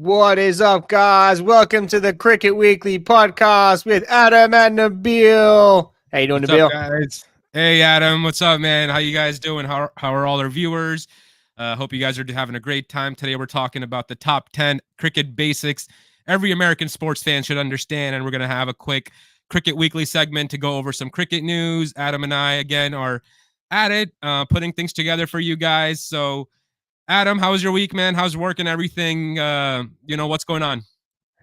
What is up, guys? Welcome to the Cricket Weekly podcast with Adam and Nabil. How you doing, What's Nabil? up, guys? Hey, Adam. What's up, man? How you guys doing? How are all our viewers? Hope you guys are having a great time. Today we're talking about the top 10 cricket basics every American sports fan should understand, and we're going to have a quick Cricket Weekly segment to go over some cricket news. Adam and I, again, are at it, putting things together for you guys. So, Adam, how was your week, man? How's work and everything? What's going on?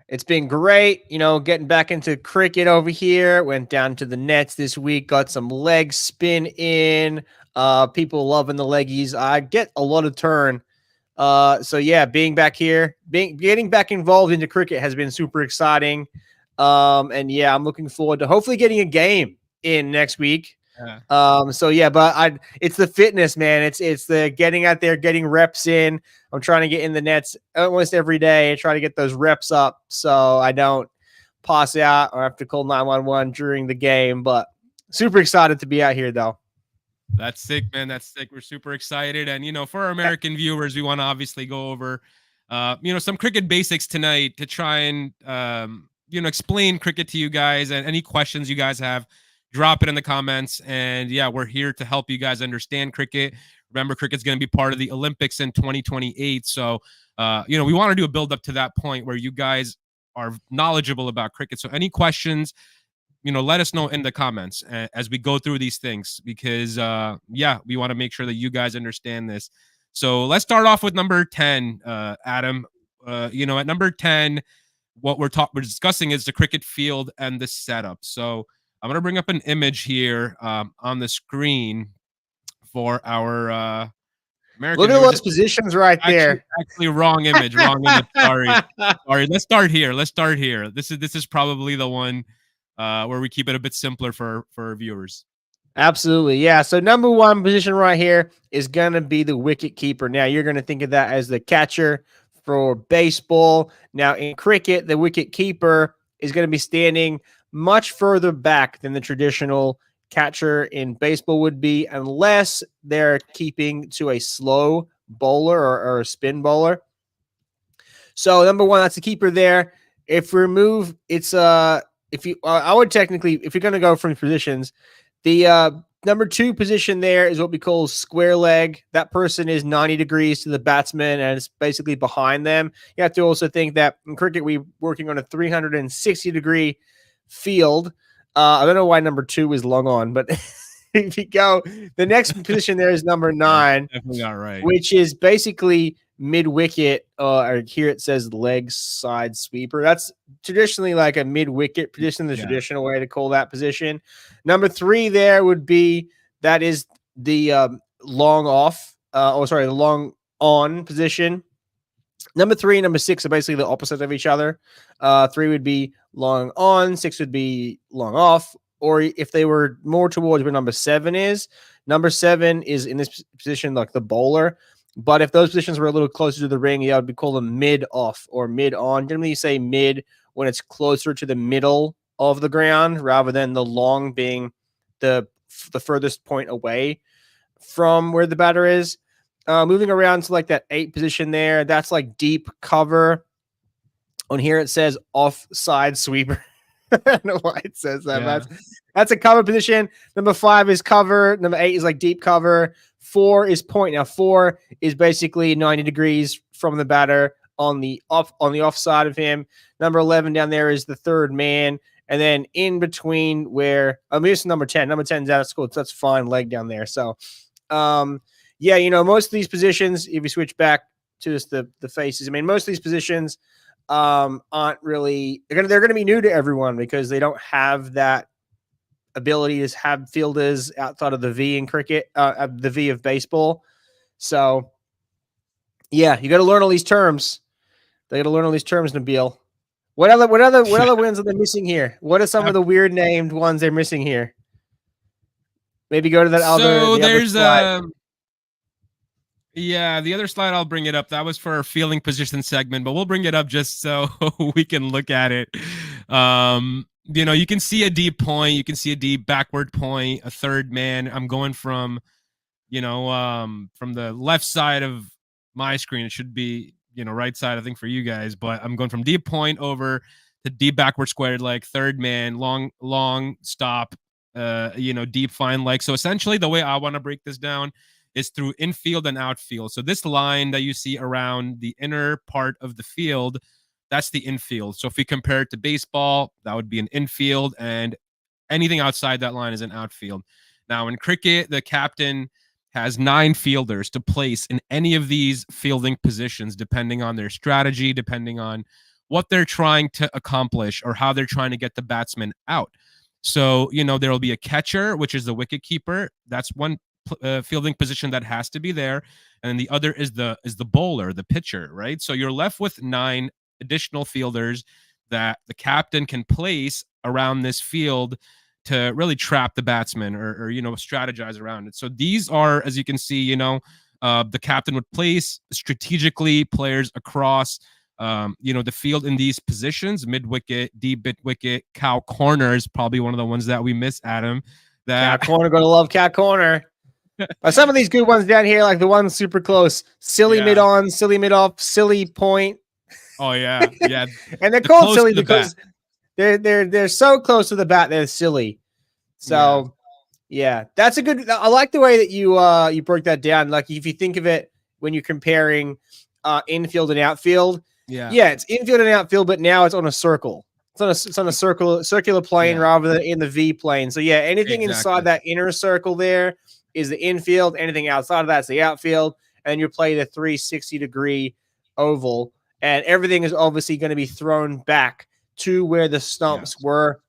It's been great, getting back into cricket over here. Went down to the nets this week, got some leg spin in. People loving the leggies. I get a lot of turn. So yeah, being back here, getting back involved into cricket has been super exciting. And yeah, I'm looking forward to hopefully getting a game in next week. So yeah, but it's the fitness, man. It's the getting out there, getting reps in. I'm trying to get in the nets almost every day and try to get those reps up so I don't pass out or have to call 911 during the game. But super excited to be out here though. That's sick, man. That's sick. We're super excited. And, for our American viewers, we want to obviously go over, some cricket basics tonight to try and, explain cricket to you guys, and any questions you guys have, drop it in the comments. And yeah, we're here to help you guys understand cricket. Remember, cricket's going to be part of the Olympics in 2028. So, we want to do a build up to that point where you guys are knowledgeable about cricket. So any questions, let us know in the comments as we go through these things, because we want to make sure that you guys understand this. So let's start off with number 10, Adam. At number 10, what we're discussing is the cricket field and the setup. So I'm going to bring up an image here on the screen for our American. Look at those positions right there. Actually, wrong image. Sorry. Let's start here. This is probably the one where we keep it a bit simpler for our viewers. Absolutely. Yeah. So number one position right here is going to be the wicket keeper. Now you're going to think of that as the catcher for baseball. Now in cricket, the wicket keeper is going to be standing much further back than the traditional catcher in baseball would be, unless they're keeping to a slow bowler or a spin bowler. So number one, that's the keeper there. If we remove, it's if you, I would technically, if you're going to go from positions, the number two position there is what we call square leg. That person is 90 degrees to the batsman, and it's basically behind them. You have to also think that in cricket, we're working on a 360-degree field. I don't know why number two is long on, but if you go, the next position there is number 9, definitely not right, which is basically mid-wicket, or here it says leg side sweeper. That's traditionally like a mid-wicket position, the traditional way to call that position. Number 3 there would be, that is the long off, the long on position. Number 3 and number 6 are basically the opposite of each other. 3 would be long on, 6 would be long off. Or if they were more towards where number 7 is in this position like the bowler. But if those positions were a little closer to the ring, yeah, would be called a mid off or mid on. Generally, you say mid when it's closer to the middle of the ground, rather than the long being the furthest point away from where the batter is. Moving around to like that 8 position there, that's like deep cover. On here it says offside sweeper. I don't know why it says that. Yeah. That's a cover position. Number 5 is cover. Number 8 is like deep cover. 4 is point. Now 4 is basically 90 degrees from the batter on the off side of him. Number 11 down there is the third man. And then in between where it's number 10. Number 10 is out of school. So that's fine leg down there. So most of these positions, if you switch back to just the faces, most of these positions aren't really, they're going to be new to everyone because they don't have that ability to have fielders outside of the V in cricket, the V of baseball. So yeah, you got to learn all these terms. They got to learn all these terms, Nabil. What other wins are they missing here? What are some of the weird named ones they're missing here? Maybe go to that other. So there's the other slide, I'll bring it up. That was for our fielding position segment, but we'll bring it up just so we can look at it. You can see a deep point, you can see a deep backward point, a third man. I'm going from the left side of my screen. It should be right side, I think, for you guys, but I'm going from deep point over to deep backward squared leg, third man, long stop, deep fine leg. So essentially the way I want to break this down is through infield and outfield. So this line that you see around the inner part of the field, that's the infield. So if we compare it to baseball, that would be an infield, and anything outside that line is an outfield. Now in cricket, the captain has 9 fielders to place in any of these fielding positions, depending on their strategy, depending on what they're trying to accomplish or how they're trying to get the batsman out. So, there will be a catcher, which is the wicket keeper. That's one fielding position that has to be there. And then the other is the bowler, the pitcher, right? So you're left with 9 additional fielders that the captain can place around this field to really trap the batsman or strategize around it. So these are, as you can see, the captain would place strategically players across the field in these positions: mid wicket, deep mid wicket, cow corner is probably one of the ones that we miss, Adam. Cat corner, gonna love cat corner. Some of these good ones down here, like the ones super close, silly mid on, silly mid off, silly point. Oh yeah. And they're called silly because they're so close to the bat, they're silly. So yeah, that's a good. I like the way that you broke that down. Like if you think of it when you're comparing infield and outfield, it's infield and outfield, but now it's on a circle. It's on a circular plane rather than in the V plane. So yeah, anything inside that inner circle there is the infield. Anything outside of that's the outfield, and you play the 360-degree oval, and everything is obviously going to be thrown back to where the stumps were.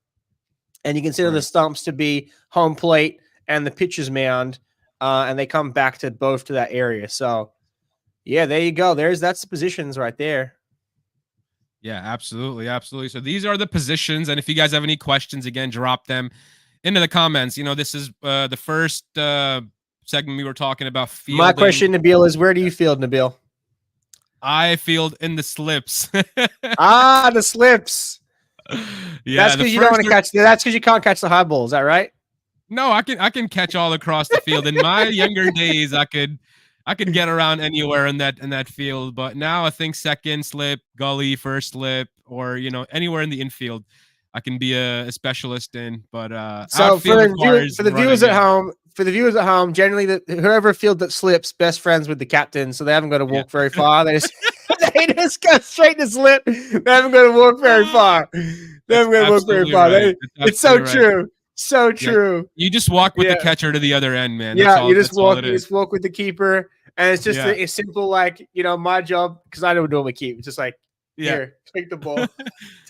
And you consider the stumps to be home plate and the pitcher's mound, and they come back to both to that area. So, yeah, there you go. That's the positions right there. Yeah, absolutely. So these are the positions, and if you guys have any questions, again, drop them into the comments. This is the first segment we were talking about fielding. My question, Nabil, is where do you field, Nabil? I field in the slips. The slips. That's because you don't want to catch. That's because you can't catch the high ball. Is that right? No, I can catch all across the field. In my younger days, I could get around anywhere in that field. But now I think second slip, gully, first slip, or anywhere in the infield, I can be a specialist in. But so for the viewers at home, generally whoever field that slips, best friends with the captain, so they haven't got to walk very far. They just go straight to slip. They haven't got to walk very far. It's so true. So true. You just walk with the catcher to the other end, man. You just walk with the keeper, and it's just a simple, like, my job, because I don't normally keep. It's just like, here, take the ball.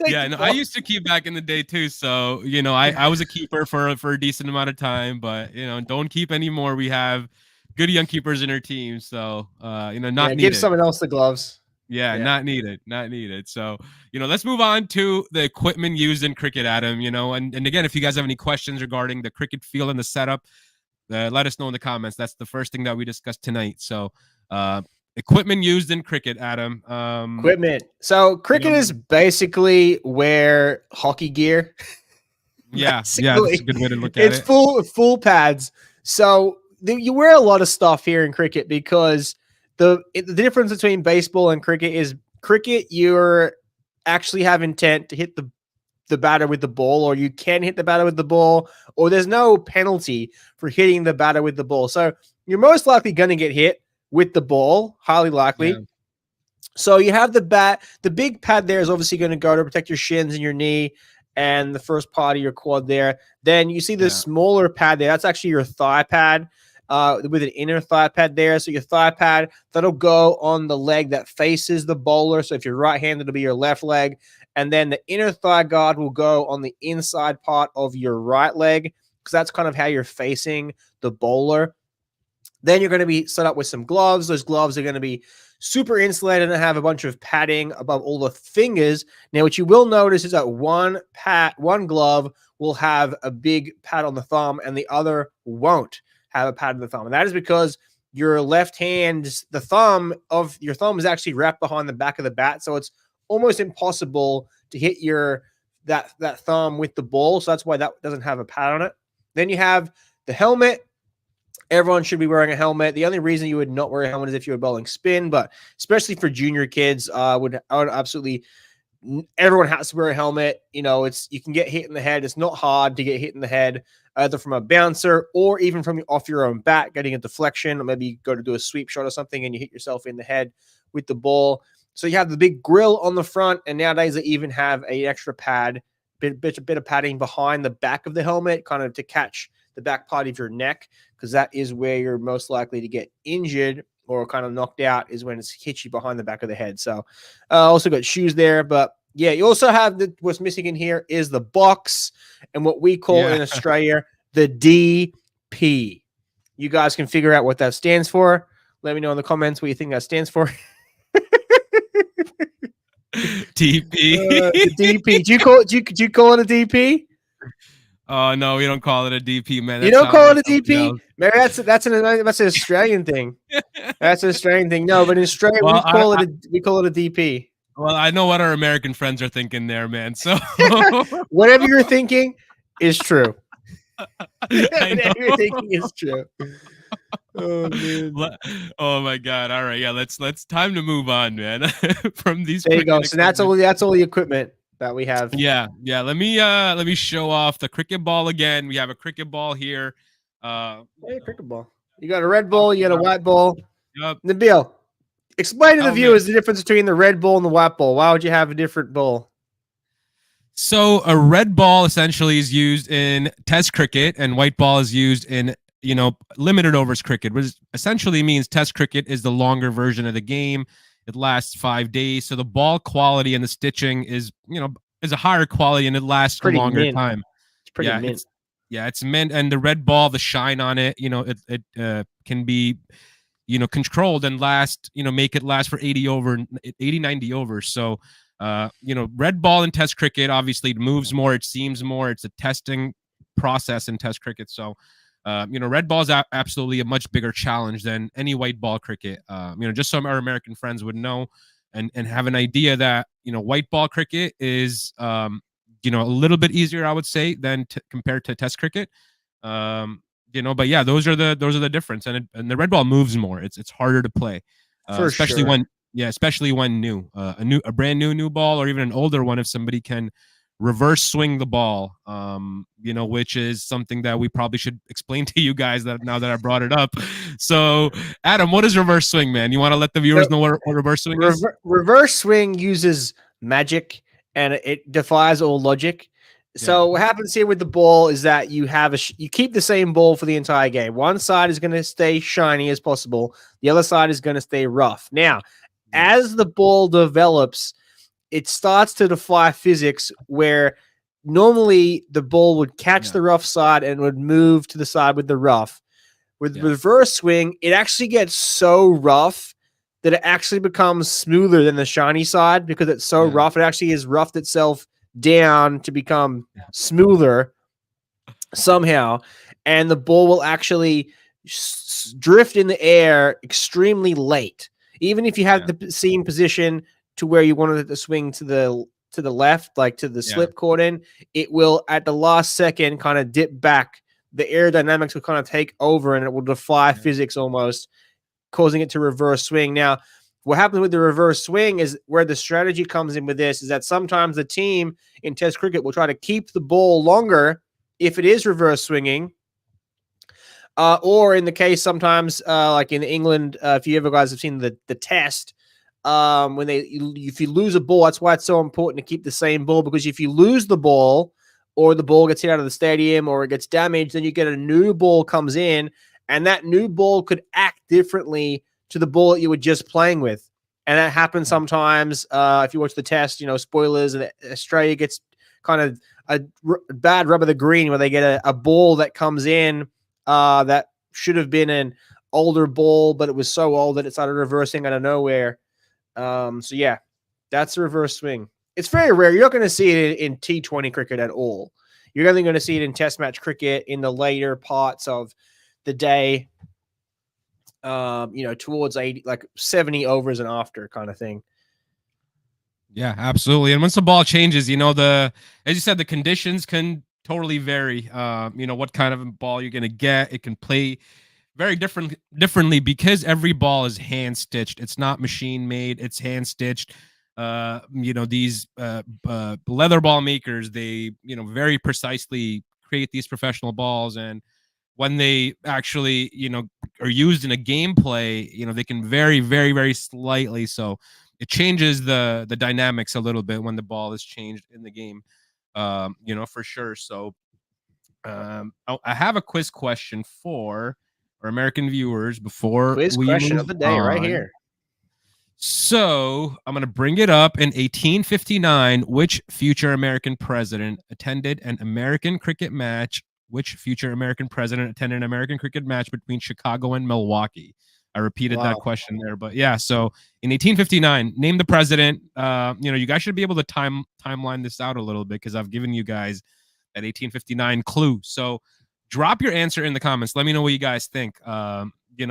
I used to keep back in the day too. So, I was a keeper for a decent amount of time, but don't keep anymore. We have good young keepers in our team. So, not needed. Give someone else the gloves. Not needed. So, let's move on to the equipment used in cricket, Adam. And again, if you guys have any questions regarding the cricket field and the setup, let us know in the comments. That's the first thing that we discussed tonight. So, equipment used in cricket, Adam. Equipment. So cricket is basically where hockey gear. That's a good way to look at it. It's full pads. So you wear a lot of stuff here in cricket because the difference between baseball and cricket is cricket, you're actually have intent to hit the batter with the ball, or you can hit the batter with the ball, or there's no penalty for hitting the batter with the ball. So you're most likely going to get hit with the ball, highly likely. Yeah. So you have the bat. The big pad there is obviously going to go to protect your shins and your knee and the first part of your quad there. Then you see the smaller pad there. That's actually your thigh pad with an inner thigh pad there. So your thigh pad, that'll go on the leg that faces the bowler. So if you're right-handed, it'll be your left leg. And then the inner thigh guard will go on the inside part of your right leg, because that's kind of how you're facing the bowler. Then you're going to be set up with some gloves. Those gloves are going to be super insulated and have a bunch of padding above all the fingers. Now, what you will notice is that one glove will have a big pad on the thumb and the other won't have a pad on the thumb. And that is because your left hand, the thumb of your thumb is actually wrapped behind the back of the bat. So it's almost impossible to hit that thumb with the ball. So that's why that doesn't have a pad on it. Then you have the helmet. Everyone should be wearing a helmet. The only reason you would not wear a helmet is if you were bowling spin, but especially for junior kids, I would absolutely. Everyone has to wear a helmet. You know, you can get hit in the head. It's not hard to get hit in the head, either from a bouncer or even from off your own bat, getting a deflection, or maybe you go to do a sweep shot or something and you hit yourself in the head with the ball. So you have the big grill on the front, and nowadays they even have an extra pad, bit of padding behind the back of the helmet, kind of to catch the back part of your neck, because that is where you're most likely to get injured or kind of knocked out, is when it's hit you behind the back of the head. So also got shoes there, but yeah, you also have what's missing in here is the box, and what we call in Australia the DP. You guys can figure out what that stands for. Let me know in the comments what you think that stands for. DP. The DP. Do you call it a DP? Oh no, we don't call it a DP, man. You don't call it a DP? Maybe that's an Australian thing. That's an Australian thing. No, but in Australia we call it a DP. Well, I know what our American friends are thinking there, man. So whatever you're thinking is true. Whatever you're thinking is true. Oh man. Oh my god. All right, yeah, let's time to move on, man. From these. There you go. So that's all the equipment that we have. Yeah. Let me show off the cricket ball again. We have a cricket ball here. Hey, cricket ball. You got a red ball, you got a white ball. Yep. Nabil, explain to the viewers the difference between the red ball and the white ball. Why would you have a different ball? So a red ball essentially is used in Test cricket, and white ball is used in limited overs cricket, which essentially means Test cricket is the longer version of the game. It lasts 5 days, so the ball quality and the stitching is a higher quality, and it lasts a longer time. It's pretty mint. It's mint, and the red ball, the shine on it, it can be controlled and make it last for 80, 90 overs. So red ball in Test cricket obviously moves more, it seems more, it's a testing process in Test cricket. So red ball is absolutely a much bigger challenge than any white ball cricket. Just so our American friends would know and have an idea that white ball cricket is a little bit easier, I would say, than compared to Test cricket. But yeah, those are the difference, and the red ball moves more. It's harder to play, especially when new, a brand new ball, or even an older one. If somebody can reverse swing the ball, which is something that we probably should explain to you guys now that I brought it up. So, Adam, what is reverse swing, man? You want to let the viewers know what reverse swing is? Reverse swing uses magic, and it defies all logic. So what happens here with the ball is that you keep the same ball for the entire game. One side is going to stay shiny as possible. The other side is going to stay rough. Now, as the ball develops, it starts to defy physics, where normally the ball would catch the rough side and would move to the side with the rough. With reverse swing, it actually gets so rough that it actually becomes smoother than the shiny side, because it's so rough. It actually has roughed itself down to become smoother somehow, and the ball will actually drift in the air extremely late. Even if you have the seam position to where you wanted it to swing to the left, like to the slip cord in, it will at the last second kind of dip back. The aerodynamics will kind of take over, and it will defy physics almost, causing it to reverse swing. Now, what happens with the reverse swing is where the strategy comes in with this, is that sometimes the team in Test cricket will try to keep the ball longer if it is reverse swinging. Or in the case sometimes, like in England, if you ever guys have seen the Test, if you lose a ball, that's why it's so important to keep the same ball, because if you lose the ball, or the ball gets hit out of the stadium, or it gets damaged, then you get a new ball comes in, and that new ball could act differently to the ball that you were just playing with. And that happens sometimes. If you watch the Test, spoilers, and Australia gets kind of a bad rub of the green, where they get a ball that comes in that should have been an older ball, but it was so old that it started reversing out of nowhere. So yeah, that's the reverse swing. It's very rare. You're not going to see it in T20 cricket at all. You're only going to see it in Test match cricket in the later parts of the day. Towards 80, like 70 overs and after kind of thing. Yeah, absolutely. And once the ball changes, as you said, the conditions can totally vary. What kind of ball you're going to get. It can play very differently because every ball is hand stitched. It's not machine made. It's hand stitched. These leather ball makers, they very precisely create these professional balls, and when they actually are used in a gameplay, they can vary very, very slightly. So it changes the dynamics a little bit when the ball is changed in the game, for sure. So I have a quiz question for our American viewers before Quiz we question move of the day right on. here. So I'm going to bring it up. In 1859, which future American president attended an American cricket match? Which future American president attended an American cricket match between Chicago and Milwaukee? I repeated that question there, but yeah. So in 1859, name the president. You guys should be able to timeline this out a little bit because I've given you guys that 1859 clue. So drop your answer in the comments. Let me know what you guys think. We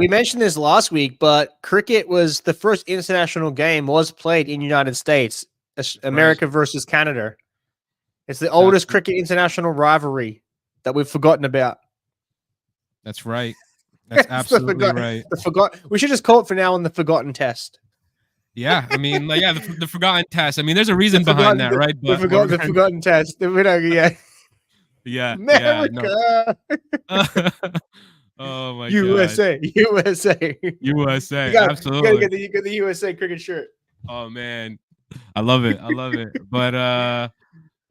mentioned this last week, but cricket was the first international game was played in the United States, America versus Canada. It's the oldest cricket international rivalry that we've forgotten about. That's right. That's absolutely right. We should just call it for now on the forgotten test. Yeah, I mean, the forgotten test. I mean, there's a reason behind that, right? But the forgotten test. Yeah. America. Oh my USA, God. USA. Absolutely. You get the USA cricket shirt. Oh man, I love it. But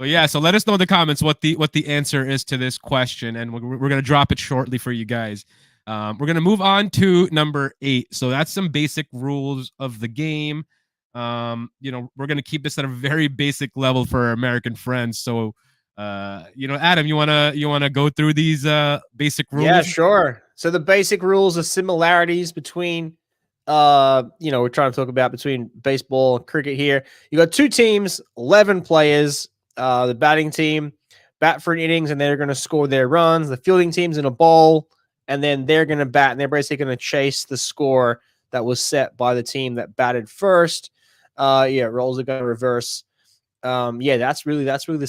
yeah. So let us know in the comments what the answer is to this question, and we're gonna drop it shortly for you guys. We're gonna move on to number 8. So that's some basic rules of the game. We're gonna keep this at a very basic level for our American friends. So Adam, you wanna go through these basic rules? Yeah, sure. So the basic rules are similarities between we're trying to talk about between baseball and cricket here. You got 2 teams, 11 players. The batting team bat for an innings and they're going to score their runs. The fielding team's in a bowl and then they're going to bat and they're basically going to chase the score that was set by the team that batted first. Roles are going to reverse. That's really the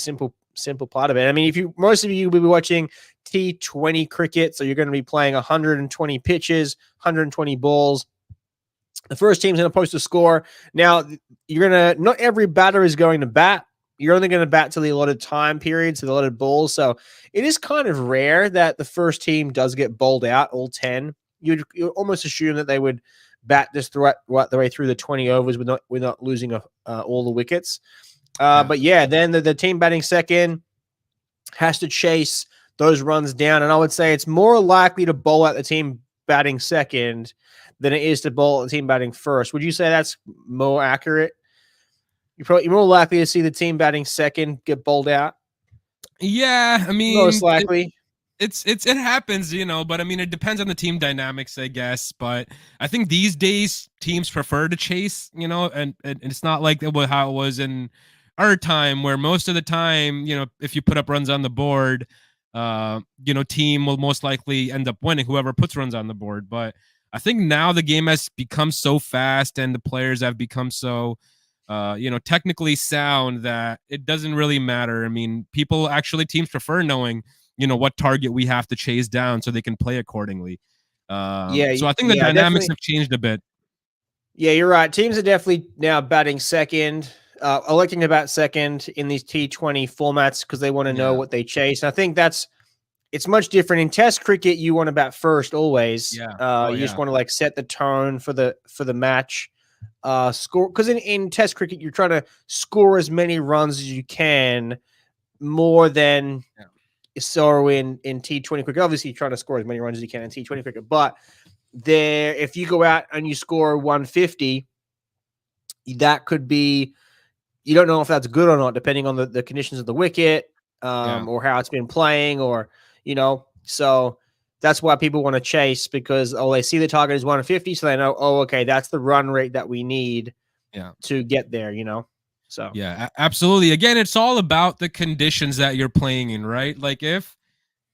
simple part of it. I mean, most of you will be watching T20 cricket, so you're going to be playing 120 pitches, 120 balls. The first team's going to post a score. Now, not every batter is going to bat. You're only going to bat to the allotted time periods, to the allotted balls. So it is kind of rare that the first team does get bowled out, all 10. You'd almost assume that they would bat just right the way through the 20 overs without losing all the wickets. But then the team batting second has to chase those runs down. And I would say it's more likely to bowl out the team batting second than it is to bowl at the team batting first. Would you say that's more accurate? You're more likely to see the team batting second get bowled out. Yeah, I mean, most likely. It happens, but I mean, it depends on the team dynamics, I guess. But I think these days teams prefer to chase, and it's not like how it was in our time, where most of the time, if you put up runs on the board, team will most likely end up winning, whoever puts runs on the board. But I think now the game has become so fast and the players have become so technically sound that it doesn't really matter. I mean, teams prefer knowing, what target we have to chase down so they can play accordingly. So I think the dynamics have changed a bit. Yeah, you're right. Teams are definitely now batting second, electing to bat second in these T20 formats because they want to know what they chase. And I think it's much different in Test cricket. You want to bat first always. You just want to set the tone for the match. Score, because in Test cricket you're trying to score as many runs as you can, more than so in T20 cricket. Obviously you're trying to score as many runs as you can in T20 cricket, but if you go out and you score 150, that could be, you don't know if that's good or not depending on the conditions of the wicket, or how it's been playing, or so that's why people want to chase, because they see the target is 150, so they know, okay, that's the run rate that we need to get there, So yeah, absolutely. Again, it's all about the conditions that you're playing in, right? Like if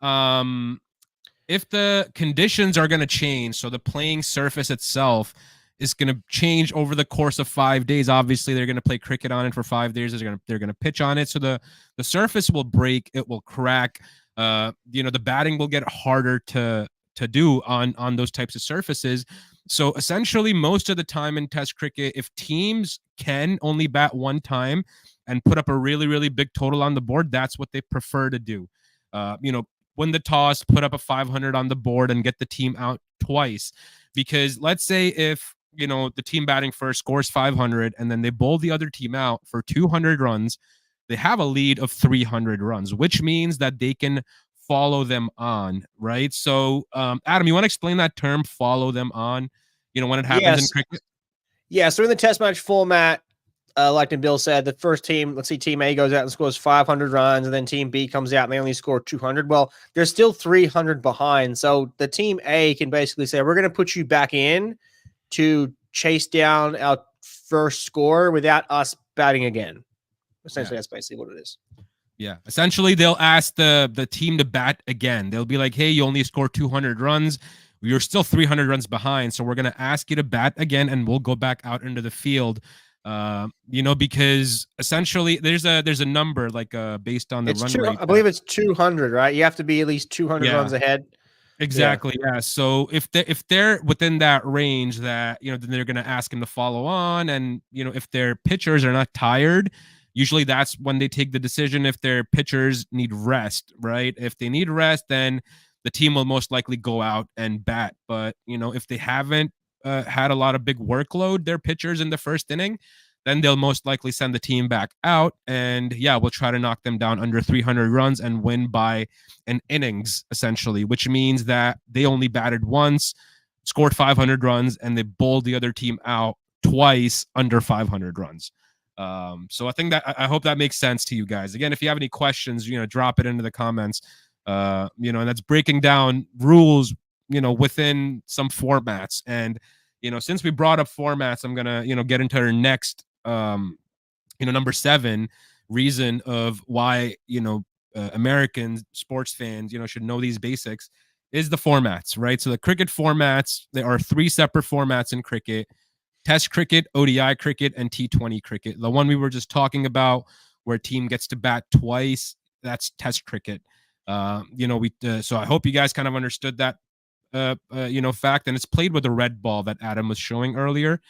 the conditions are going to change, so the playing surface itself is going to change over the course of 5 days. Obviously, they're going to play cricket on it for 5 days. They're going to pitch on it, so the surface will break, it will crack. the batting will get harder to do on those types of surfaces. So essentially, most of the time in Test cricket, if teams can only bat one time and put up a really, really big total on the board, that's what they prefer to do. Win the toss, put up a 500 on the board, and get the team out twice. Because let's say if the team batting first scores 500 and then they bowl the other team out for 200 runs, they have a lead of 300 runs, which means that they can follow them on, right? So, Adam, you want to explain that term, follow them on, when it happens in cricket? Yeah, so in the test match format, like Bill said, the first team, let's see, Team A goes out and scores 500 runs, and then Team B comes out and they only score 200. Well, they're still 300 behind. So the Team A can basically say, we're going to put you back in to chase down our first score without us batting again. Essentially, that's basically what it is. Yeah. Essentially, they'll ask the team to bat again. They'll be like, hey, you only scored 200 runs. You're still 300 runs behind. So we're going to ask you to bat again, and we'll go back out into the field. Because essentially there's a number like based on the run rate. I believe it's 200, right? You have to be at least 200 runs ahead. Exactly. Yeah. So if they're within that range, that then they're going to ask them to follow on, and if their pitchers are not tired, usually that's when they take the decision. If their pitchers need rest, right? If they need rest, then the team will most likely go out and bat. But if they haven't had a lot of big workload, their pitchers in the first inning, then they'll most likely send the team back out, and we'll try to knock them down under 300 runs and win by an innings, essentially, which means that they only batted once, scored 500 runs, and they bowled the other team out twice under 500 runs. So I hope that makes sense to you guys. Again, if you have any questions, drop it into the comments. And that's breaking down rules, within some formats. And since we brought up formats, I'm gonna get into our next number 7 reason of why American sports fans should know these basics is the formats, right? So the cricket formats, there are 3 separate formats in cricket: Test cricket, ODI cricket, and T20 cricket. The one we were just talking about, where a team gets to bat twice, that's Test cricket. So I hope you guys kind of understood that fact, and it's played with the red ball that Adam was showing earlier.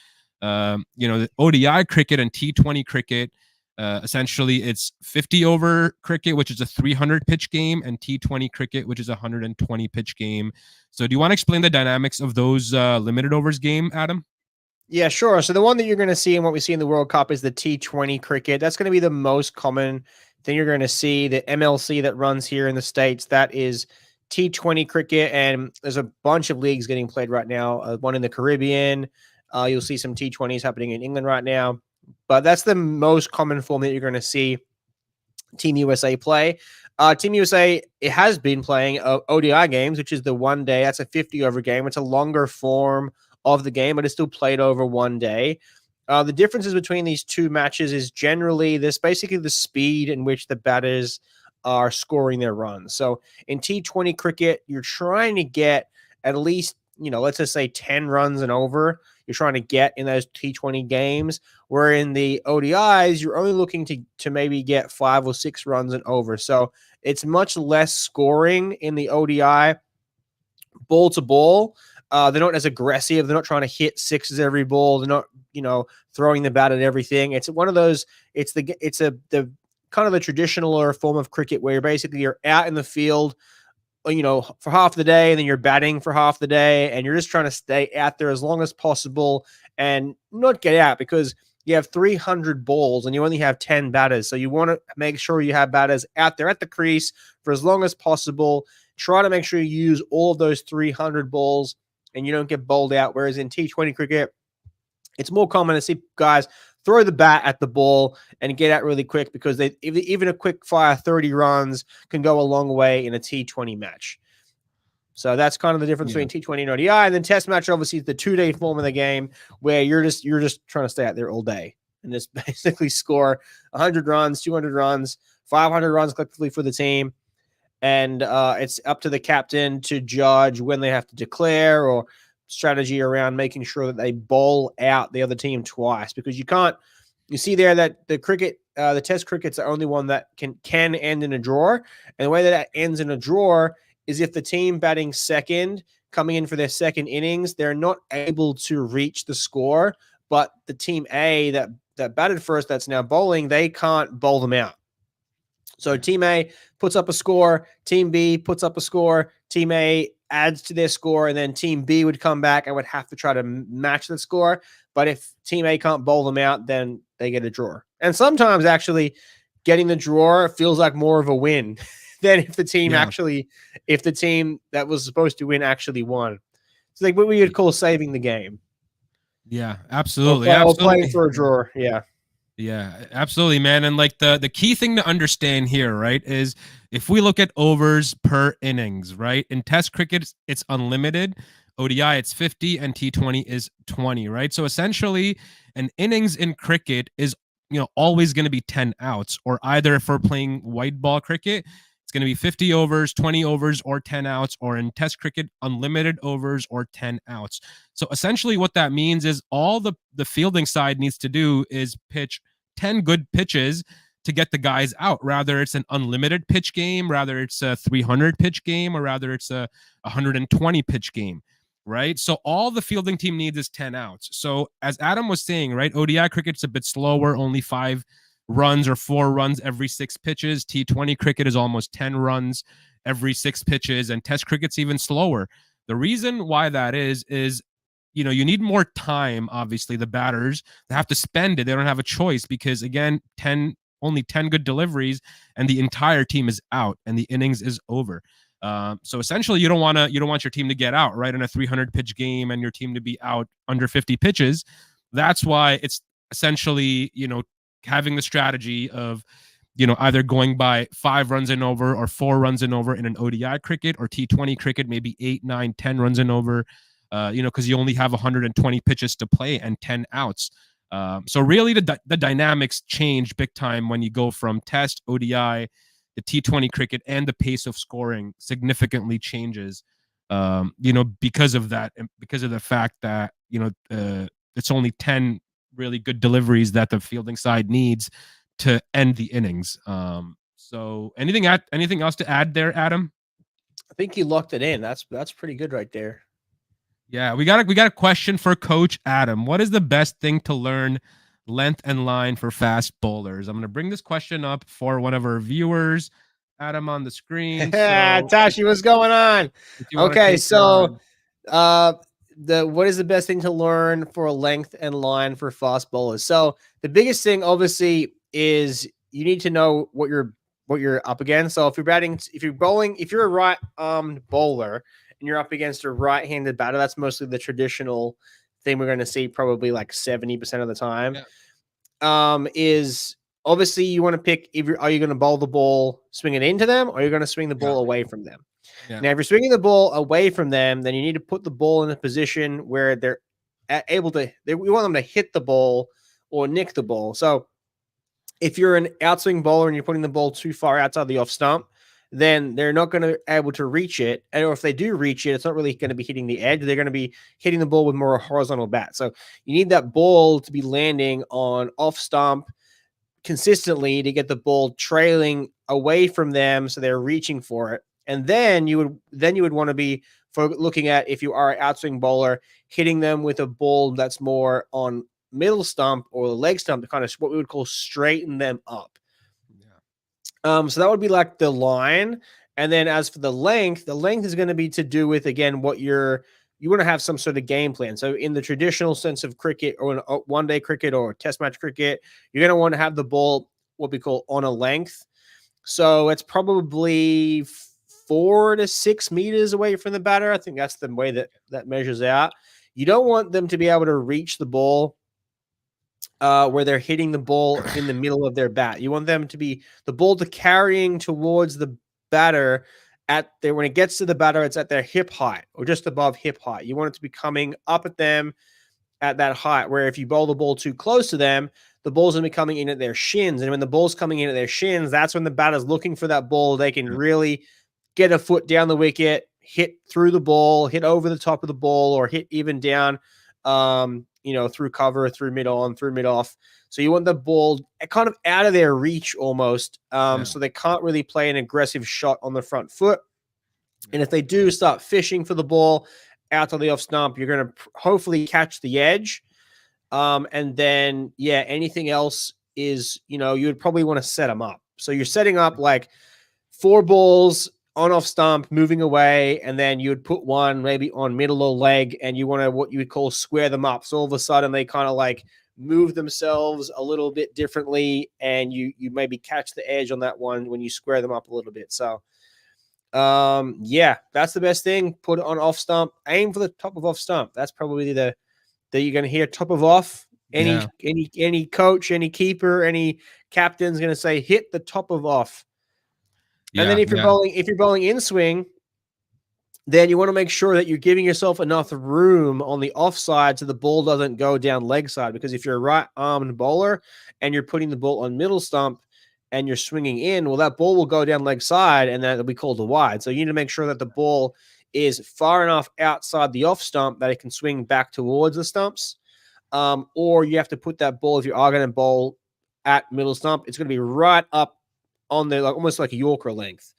The ODI cricket and T20 cricket, essentially it's 50 over cricket, which is a 300 pitch game, and T20 cricket, which is a 120 pitch game. So do you want to explain the dynamics of those limited overs game, Adam? Yeah, sure. So the one that you're going to see and what we see in the World Cup is the T20 cricket. That's going to be the most common thing you're going to see. The MLC that runs here in the States, that is T20 cricket, and there's a bunch of leagues getting played right now. One in the Caribbean. You'll see some T20s happening in England right now, but that's the most common form that you're going to see Team USA play. Team USA, it has been playing ODI games, which is the 1 day. That's a 50 over game. It's a longer form of the game, but it's still played over 1 day. The differences between these two matches is generally this, basically the speed in which the batters are scoring their runs. So in T20 cricket, you're trying to get at least, let's just say 10 runs and over. You're trying to get in those T20 games, where in the ODIs, you're only looking to maybe get 5 or 6 runs and over. So it's much less scoring in the ODI ball to ball. They're not as aggressive. They're not trying to hit sixes every ball. They're not, throwing the bat at everything. It's one of those, the kind of the traditional or form of cricket where you're out in the field, for half the day, and then you're batting for half the day, and you're just trying to stay out there as long as possible and not get out, because you have 300 balls and you only have 10 batters. So you want to make sure you have batters out there at the crease for as long as possible. Try to make sure you use all of those 300 balls and you don't get bowled out. Whereas in T20 cricket, it's more common to see guys throw the bat at the ball and get out really quick, because even a quick fire 30 runs can go a long way in a T20 match. So that's kind of the difference between T20 and ODI. And then Test match, obviously, is the 2-day form of the game, where you're just trying to stay out there all day and just basically score 100 runs, 200 runs, 500 runs collectively for the team. And it's up to the captain to judge when they have to declare, or strategy around making sure that they bowl out the other team twice, because you see there that the cricket the Test cricket's the only one that can end in a draw. And the way that ends in a draw is if the team batting second, coming in for their second innings, they're not able to reach the score, but the team A that batted first, that's now bowling, they can't bowl them out. So team A puts up a score, team B puts up a score, team A adds to their score, and then team B would come back and would have to try to match the score. But if team A can't bowl them out, then they get a draw. And sometimes actually getting the draw feels like more of a win than if the team if the team that was supposed to win actually won. It's like what we would call saving the game. Yeah, absolutely. Or playing for a draw. Yeah. Yeah, absolutely, man. And like the key thing to understand here, right, is if we look at overs per innings, right? In Test cricket, it's unlimited. ODI, it's 50, and T20 is 20, right? So essentially, an innings in cricket is always going to be 10 outs, or either if we're playing white ball cricket, it's going to be 50 overs, 20 overs, or 10 outs, or in Test cricket, unlimited overs or 10 outs. So essentially what that means is all the fielding side needs to do is pitch 10 good pitches to get the guys out. Rather it's an unlimited pitch game, rather it's a 300 pitch game, or rather it's a 120 pitch game, right? So all the fielding team needs is 10 outs. So as Adam was saying, right, ODI cricket's a bit slower, only 5 runs or 4 runs every 6 pitches. T20 cricket is almost 10 runs every 6 pitches, and Test cricket's even slower. The reason why that is you need more time. Obviously, the batters, they have to spend it. They don't have a choice because, again, only 10 good deliveries, and the entire team is out, and the innings is over. So essentially, you don't want your team to get out right in a 300 pitch game, and your team to be out under 50 pitches. That's why it's essentially having the strategy of either going by 5 runs and over or 4 runs and over in an ODI cricket, or T20 cricket, maybe 8, 9, 10 runs and over, because you only have 120 pitches to play and 10 outs. So really the dynamics change big time when you go from Test, ODI, the T20 cricket, and the pace of scoring significantly changes, because of that, and because of the fact that, it's only 10 really good deliveries that the fielding side needs to end the innings. So anything else to add there, Adam? I think you locked it in. That's pretty good right there. Yeah, we got a question for Coach Adam. What is the best thing to learn length and line for fast bowlers? I'm going to bring this question up for one of our viewers. Adam on the screen. So, Tashi, what's going on? Okay, so what is the best thing to learn for a length and line for fast bowlers? So the biggest thing obviously is you need to know what you're up against. So if you're a right-armed bowler and you're up against a right-handed batter, that's mostly the traditional thing we're going to see probably like 70% of the time. Yeah. Is obviously you want to pick are you going to bowl the ball, swing it into them, or are you going to swing the ball away from them? Yeah. Now, if you're swinging the ball away from them, then you need to put the ball in a position where they're able to. We want them to hit the ball or nick the ball. So if you're an outswing bowler and you're putting the ball too far outside the off stump, then they're not going to be able to reach it. And or if they do reach it, it's not really going to be hitting the edge. They're going to be hitting the ball with more horizontal bat. So you need that ball to be landing on off stump consistently to get the ball trailing away from them, so they're reaching for it. And then you would want to be looking at, if you are an outswing bowler, hitting them with a ball that's more on middle stump or the leg stump to kind of what we would call straighten them up. Yeah. So that would be like the line. And then as for the length is going to be to do with, again, what you want to have some sort of game plan. So in the traditional sense of cricket, or in one-day cricket or test match cricket, you're going to want to have the ball what we call on a length. So it's probably 4 to 6 meters away from the batter. I think that's the way that measures out. You don't want them to be able to reach the ball where they're hitting the ball in the middle of their bat. You want them to be the ball to carrying towards the batter when it gets to the batter, it's at their hip height or just above hip height. You want it to be coming up at them at that height, where if you bowl the ball too close to them, the ball's going to be coming in at their shins. And when the ball's coming in at their shins, that's when the batter's looking for that ball. They can really get a foot down the wicket, hit through the ball, hit over the top of the ball, or hit even down through cover, through mid on, through mid off. So you want the ball kind of out of their reach almost. So they can't really play an aggressive shot on the front foot. And if they do start fishing for the ball out to the off stump, you're going to hopefully catch the edge. And then, anything else is, you would probably want to set them up. So you're setting up like 4 balls on off stump, moving away, and then you would put one maybe on middle or leg, and you want to what you would call square them up. So all of a sudden they kind of like move themselves a little bit differently, and you maybe catch the edge on that one when you square them up a little bit. So that's the best thing. Put it on off stump, aim for the top of off stump. That's probably the that you're going to hear top of off. Any coach, any keeper, any captain's going to say hit the top of off. And then if you're bowling in swing, then you want to make sure that you're giving yourself enough room on the offside so the ball doesn't go down leg side. Because if you're a right-armed bowler and you're putting the ball on middle stump and you're swinging in, well, that ball will go down leg side, and that'll be called a wide. So you need to make sure that the ball is far enough outside the off stump that it can swing back towards the stumps. Or you have to put that ball, if you are going to bowl at middle stump, it's going to be right up on the, like almost like a Yorker length.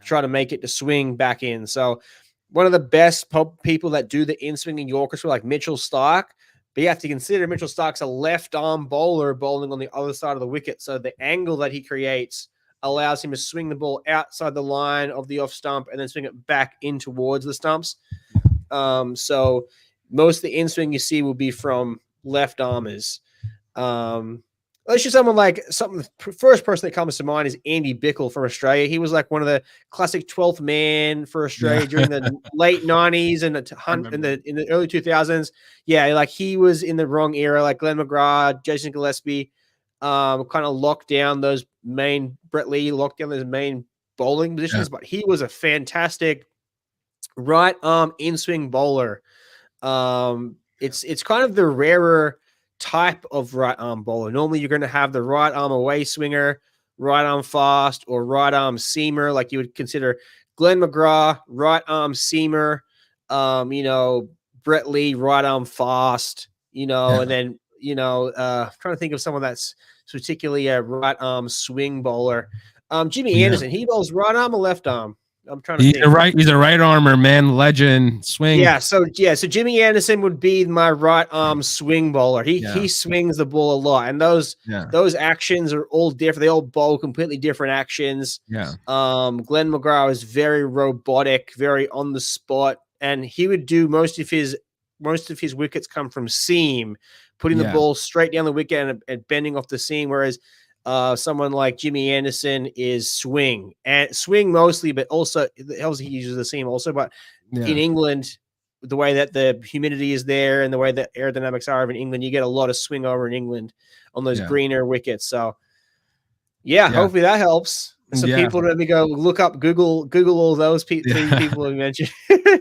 Try to make it to swing back in. So one of the best people that do the in-swinging Yorkers were like Mitchell Stark, but you have to consider Mitchell Stark's a left-arm bowler bowling on the other side of the wicket. So the angle that he creates allows him to swing the ball outside the line of the off stump and then swing it back in towards the stumps. So most of the in-swing you see will be from left armers. Let's just first person that comes to mind is Andy Bickle from Australia. He was like one of the classic 12th man for Australia during the late 90s and in the early 2000s. Yeah, like he was in the wrong era, like Glenn McGrath, Jason Gillespie, kind of locked down those main, Brett Lee locked down those main bowling positions, but he was a fantastic right arm in-swing bowler. It's kind of the rarer type of right arm bowler. Normally you're going to have the right arm away swinger, right arm fast, or right arm seamer, like you would consider Glenn McGrath, right arm seamer, Brett Lee, right arm fast, and then, trying to think of someone that's particularly a right arm swing bowler. Jimmy Anderson, he bowls right arm or left arm? I'm trying to think. He's a right armer, man, legend, swing. So Jimmy Anderson would be my right arm swing bowler. He swings the ball a lot, and those actions are all different. They all bowl completely different actions. Glenn McGrath is very robotic, very on the spot, and he would do most of his wickets come from seam, putting the ball straight down the wicket and bending off the seam, whereas someone like Jimmy Anderson is swing mostly, but also he uses the seam also. But in England, the way that the humidity is there and the way that aerodynamics are in England, you get a lot of swing over in England on those greener wickets. So hopefully that helps. So people maybe go look up Google all those three people you mentioned.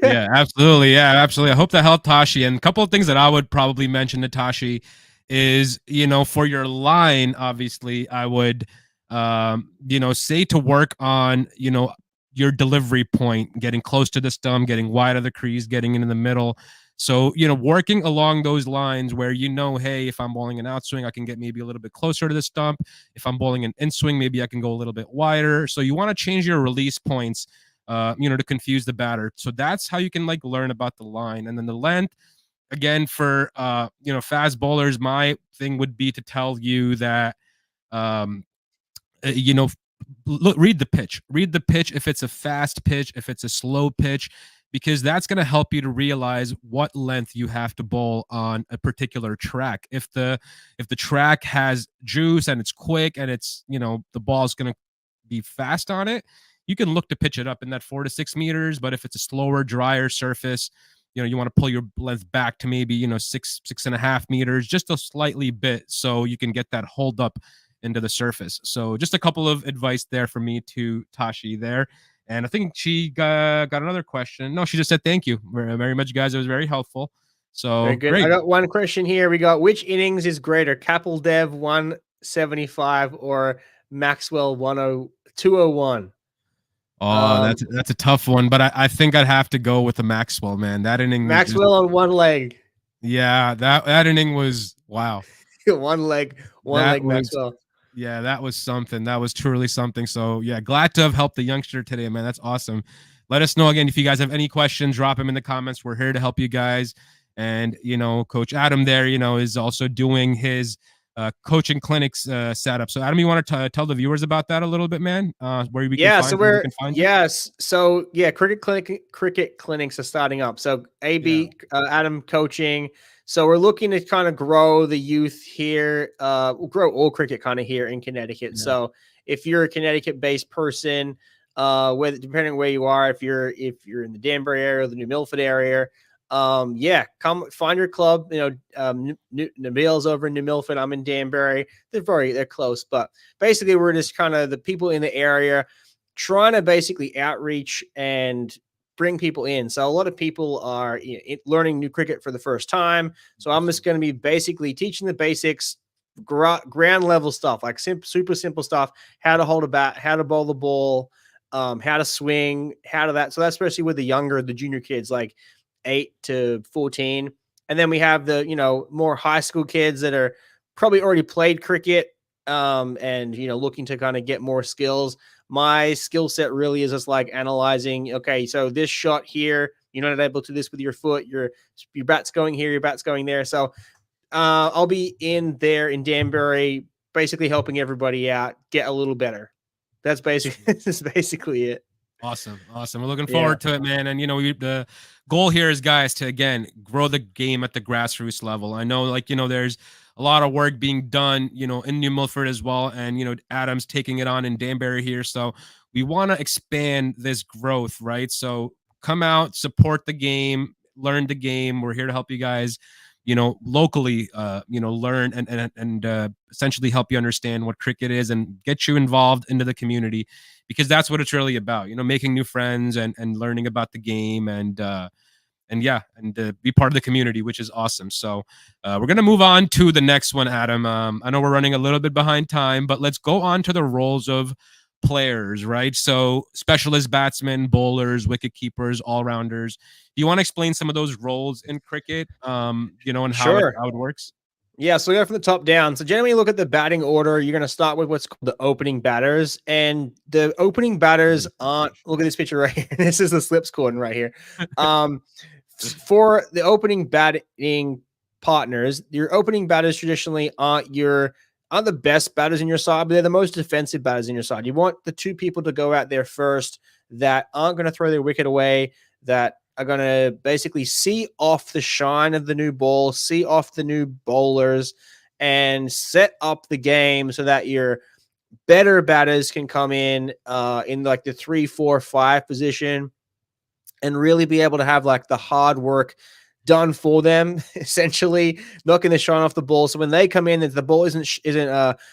Absolutely. I hope that helped Tashi. And a couple of things that I would probably mention to Tashi is, for your line, obviously, I would, say to work on, your delivery point, getting close to the stump, getting wide of the crease, getting into the middle. So, working along those lines where, hey, if I'm bowling an outswing, I can get maybe a little bit closer to the stump. If I'm bowling an inswing, maybe I can go a little bit wider. So you want to change your release points, to confuse the batter. So that's how you can learn about the line. And then the length, again, for fast bowlers, my thing would be to tell you that read the pitch if it's a fast pitch, if it's a slow pitch, because that's going to help you to realize what length you have to bowl on a particular track. If the track has juice and it's quick and it's the ball's going to be fast on it, you can look to pitch it up in that 4 to 6 meters. But if it's a slower, drier surface, you want to pull your length back to maybe, 6.5 meters, just a slightly bit, so you can get that hold up into the surface. So just a couple of advice there for me to Tashi there. And I think she got another question. No, she just said, thank you very, very much, guys. It was very helpful. So very good. Great. I got one question here. We got, which innings is greater, Kapil Dev 175 or Maxwell 201? That's a tough one, but I think I'd have to go with the Maxwell, man. That inning, Maxwell on one leg. Yeah, that inning was wow. one leg That was Maxwell. Yeah, that was something. That was truly something. So yeah, glad to have helped the youngster today, man. That's awesome. Let us know again if you guys have any questions. Drop them in the comments. We're here to help you guys. And Coach Adam there, is also doing his coaching clinics setup. So Adam, you want to tell the viewers about that a little bit, man? Where we can Yeah, find so where we we're can find you. yes, so yeah, cricket clinics are starting up. So Yeah, AB Adam coaching. So we're looking to kind of grow the youth here, we'll grow all cricket kind of here in Connecticut. yeah, So if you're a Connecticut-based person, whether depending on where you are, if you're in the Danbury area or the New Milford area, yeah, come find your club. Nabil's over in New Milford. I'm in Danbury. They're close, but basically we're just kind of the people in the area trying to basically outreach and bring people in. So a lot of people are learning new cricket for the first time. So I'm just going to be basically teaching the basics, ground level stuff, like super simple stuff, how to hold a bat, how to bowl the ball, how to swing, how to that. So that's especially with the junior kids, like 8 to 14. And then we have the, more high school kids that are probably already played cricket, and looking to kind of get more skills. My skill set really is just like analyzing, okay, so this shot here, you're not able to do this with your foot, your bat's going here, your bat's going there. So I'll be in there in Danbury, basically helping everybody out get a little better. That's basically that's basically it. awesome. We're looking Yeah. forward to it, man. And the goal here is, guys, to again grow the game at the grassroots level. I know, there's a lot of work being done, in New Milford as well, and Adam's taking it on in Danbury here. So we want to expand this growth, right? So come out, support the game, learn the game. We're here to help you guys, locally, learn and essentially help you understand what cricket is and get you involved into the community, because that's what it's really about, making new friends and learning about the game and yeah, and be part of the community, which is awesome. So we're going to move on to the next one, Adam. I know we're running a little bit behind time, but let's go on to the roles of players, right? So specialist batsmen, bowlers, wicket keepers, all rounders. Do you want to explain some of those roles in cricket, and Sure. how it works? Yeah, so we go from the top down. So generally, you look at the batting order. You're going to start with what's called the opening batters, and the opening batters aren't. Look at this picture right here. This is the slips cordon right here. For the opening batting partners, your opening batters traditionally aren't the best batters in your side, but they're the most defensive batters in your side. You want the two people to go out there first that aren't going to throw their wicket away, that are going to basically see off the shine of the new ball, see off the new bowlers, and set up the game so that your better batters can come in like the 3, 4, 5 position and really be able to have like the hard work done for them, essentially knocking the shine off the ball. So when they come in, the ball isn't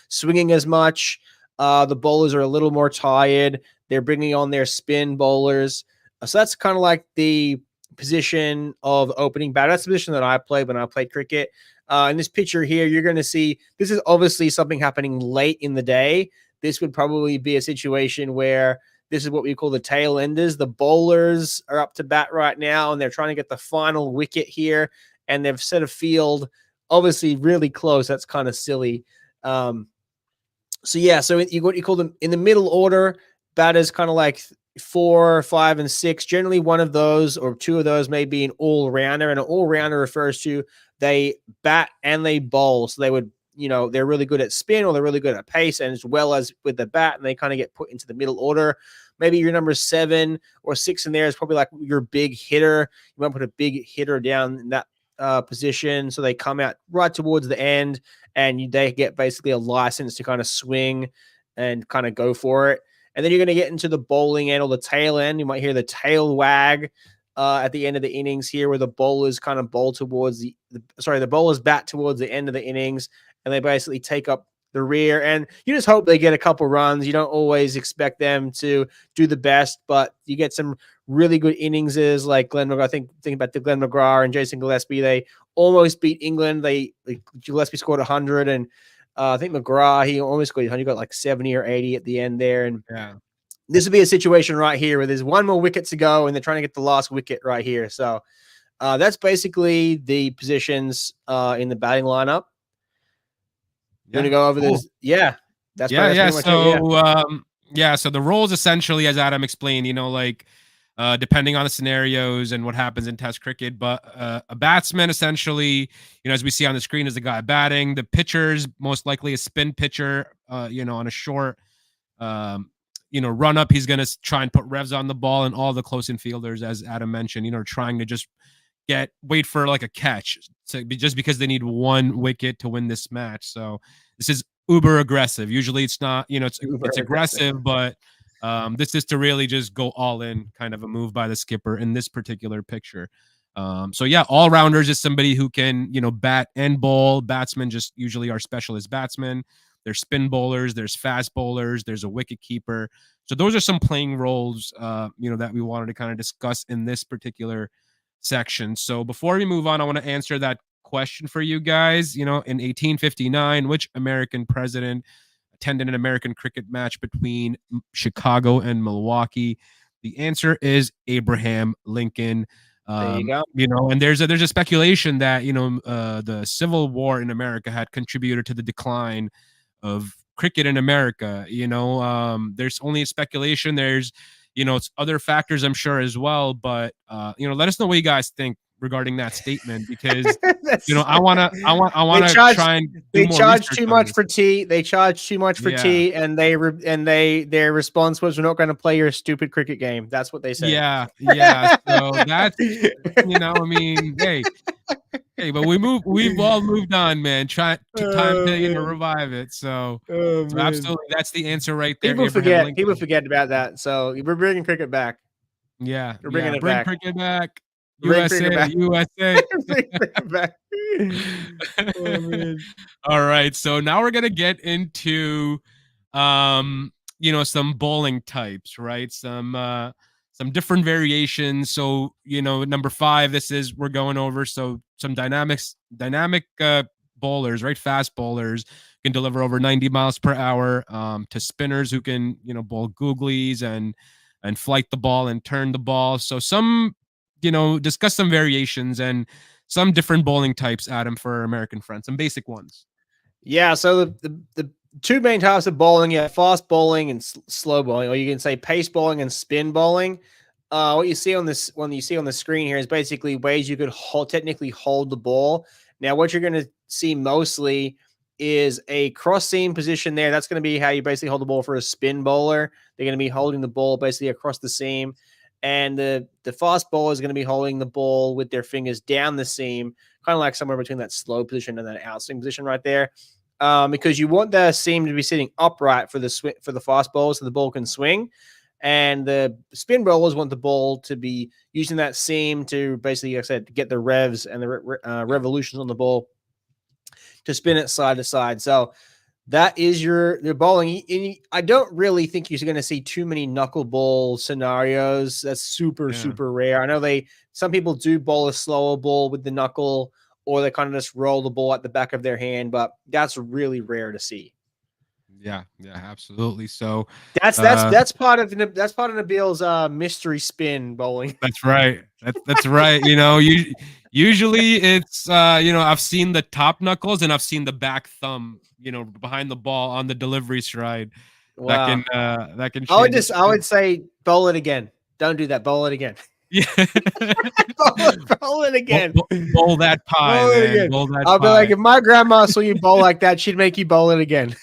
swinging as much. The bowlers are a little more tired. They're bringing on their spin bowlers. So that's kind of like the position of opening batter. That's the position that I played when I played cricket. In this picture here, you're going to see this is obviously something happening late in the day. This would probably be a situation where this is what we call the tail enders. The bowlers are up to bat right now, and they're trying to get the final wicket here. And they've set a field, obviously, really close. That's kind of silly. So what you call them in the middle order. Batters kind of like 4, 5, and 6. Generally, one of those or two of those may be an all rounder, and an all rounder refers to they bat and they bowl. So they would they're really good at spin or they're really good at pace, and as well as with the bat, and they kind of get put into the middle order. Maybe your number 7 or 6 in there is probably like your big hitter. You might put a big hitter down in that position, so they come out right towards the end, and they get basically a license to kind of swing and kind of go for it. And then you're going to get into the bowling end or the tail end. You might hear the tail wag at the end of the innings here, where the bowlers kind of bowl towards the bowlers bat towards the end of the innings, and they basically take up the rear. And you just hope they get a couple runs. You don't always expect them to do the best, but you get some really good innings like Glenn McGrath. Think about the Glenn McGrath and Jason Gillespie. They almost beat England. Gillespie scored 100, and I think McGrath, he almost scored 100, got like 70 or 80 at the end there. And Yeah. This would be a situation right here where there's one more wicket to go, and they're trying to get the last wicket right here. So That's basically the positions in the batting lineup. You want to go over this? Yeah, that's pretty much it. Yeah. So the roles essentially, as Adam explained, like depending on the scenarios and what happens in Test cricket, but a batsman essentially, as we see on the screen, is the guy batting. The pitcher's most likely a spin pitcher, on a short, run up. He's going to try and put revs on the ball, and all the close infielders, as Adam mentioned, trying to just wait for like a catch just because they need one wicket to win this match. So this is uber aggressive. Usually it's not, it's aggressive, but this is to really just go all in, kind of a move by the skipper in this particular picture. So yeah, all rounders is somebody who can, bat and bowl. Batsmen just usually are specialist batsmen. There's spin bowlers, there's fast bowlers, there's a wicket keeper. So those are some playing roles, that we wanted to kind of discuss in this particular section. So before we move on, I want to answer that question for you guys. In 1859, which American president attended an American cricket match between Chicago and Milwaukee? The answer is Abraham Lincoln. There you go. And there's a speculation that the Civil War in America had contributed to the decline of cricket in America. There's only a speculation. There's it's other factors, I'm sure, as well. But let us know what you guys think regarding that statement, because I want to try and they charge too much for tea. They charge too much for tea, and their response was, "We're not going to play your stupid cricket game." That's what they said. Yeah. So that's hey, but we've all moved on, man. Time to revive it. So absolutely, that's the answer right there. People forget about that. So we're bringing cricket back. Yeah, we're bringing it bring back. Cricket back. USA. Oh, man. All right, so now we're gonna get into some bowling types, right? Some different variations. So number 5, we're going over some dynamic bowlers, right? Fast bowlers can deliver over 90 miles per hour, to spinners who can bowl googlies and flight the ball and turn the ball. So some discuss some variations and some different bowling types, Adam, for our American friends, some basic ones. Yeah, so the two main types of bowling, fast bowling and slow bowling, or you can say pace bowling and spin bowling. What you see on the screen here is basically ways you could technically hold the ball. Now, what you're going to see mostly is a cross seam position there. That's going to be how you basically hold the ball for a spin bowler. They're going to be holding the ball basically across the seam. And the fast bowler is going to be holding the ball with their fingers down the seam, kind of like somewhere between that slow position and that outswing position right there, because you want the seam to be sitting upright for the fast bowler so the ball can swing, and the spin bowlers want the ball to be using that seam to basically, like I said, get the revs and the revolutions on the ball to spin it side to side. So that is your bowling. And I don't really think you're going to see too many knuckleball scenarios. That's super rare. I know some people do bowl a slower ball with the knuckle, or they kind of just roll the ball at the back of their hand, but that's really rare to see. Yeah, absolutely. So that's part of Nabil's mystery spin bowling. That's right. That's right. Usually it's I've seen the top knuckles and I've seen the back thumb, behind the ball on the delivery stride. Wow. That can change. I would say bowl it again. Don't do that. Bowl it again. Yeah. bowl it again. Bowl that pie. Bowl it again. I'll be like, if my grandma saw you bowl like that, she'd make you bowl it again.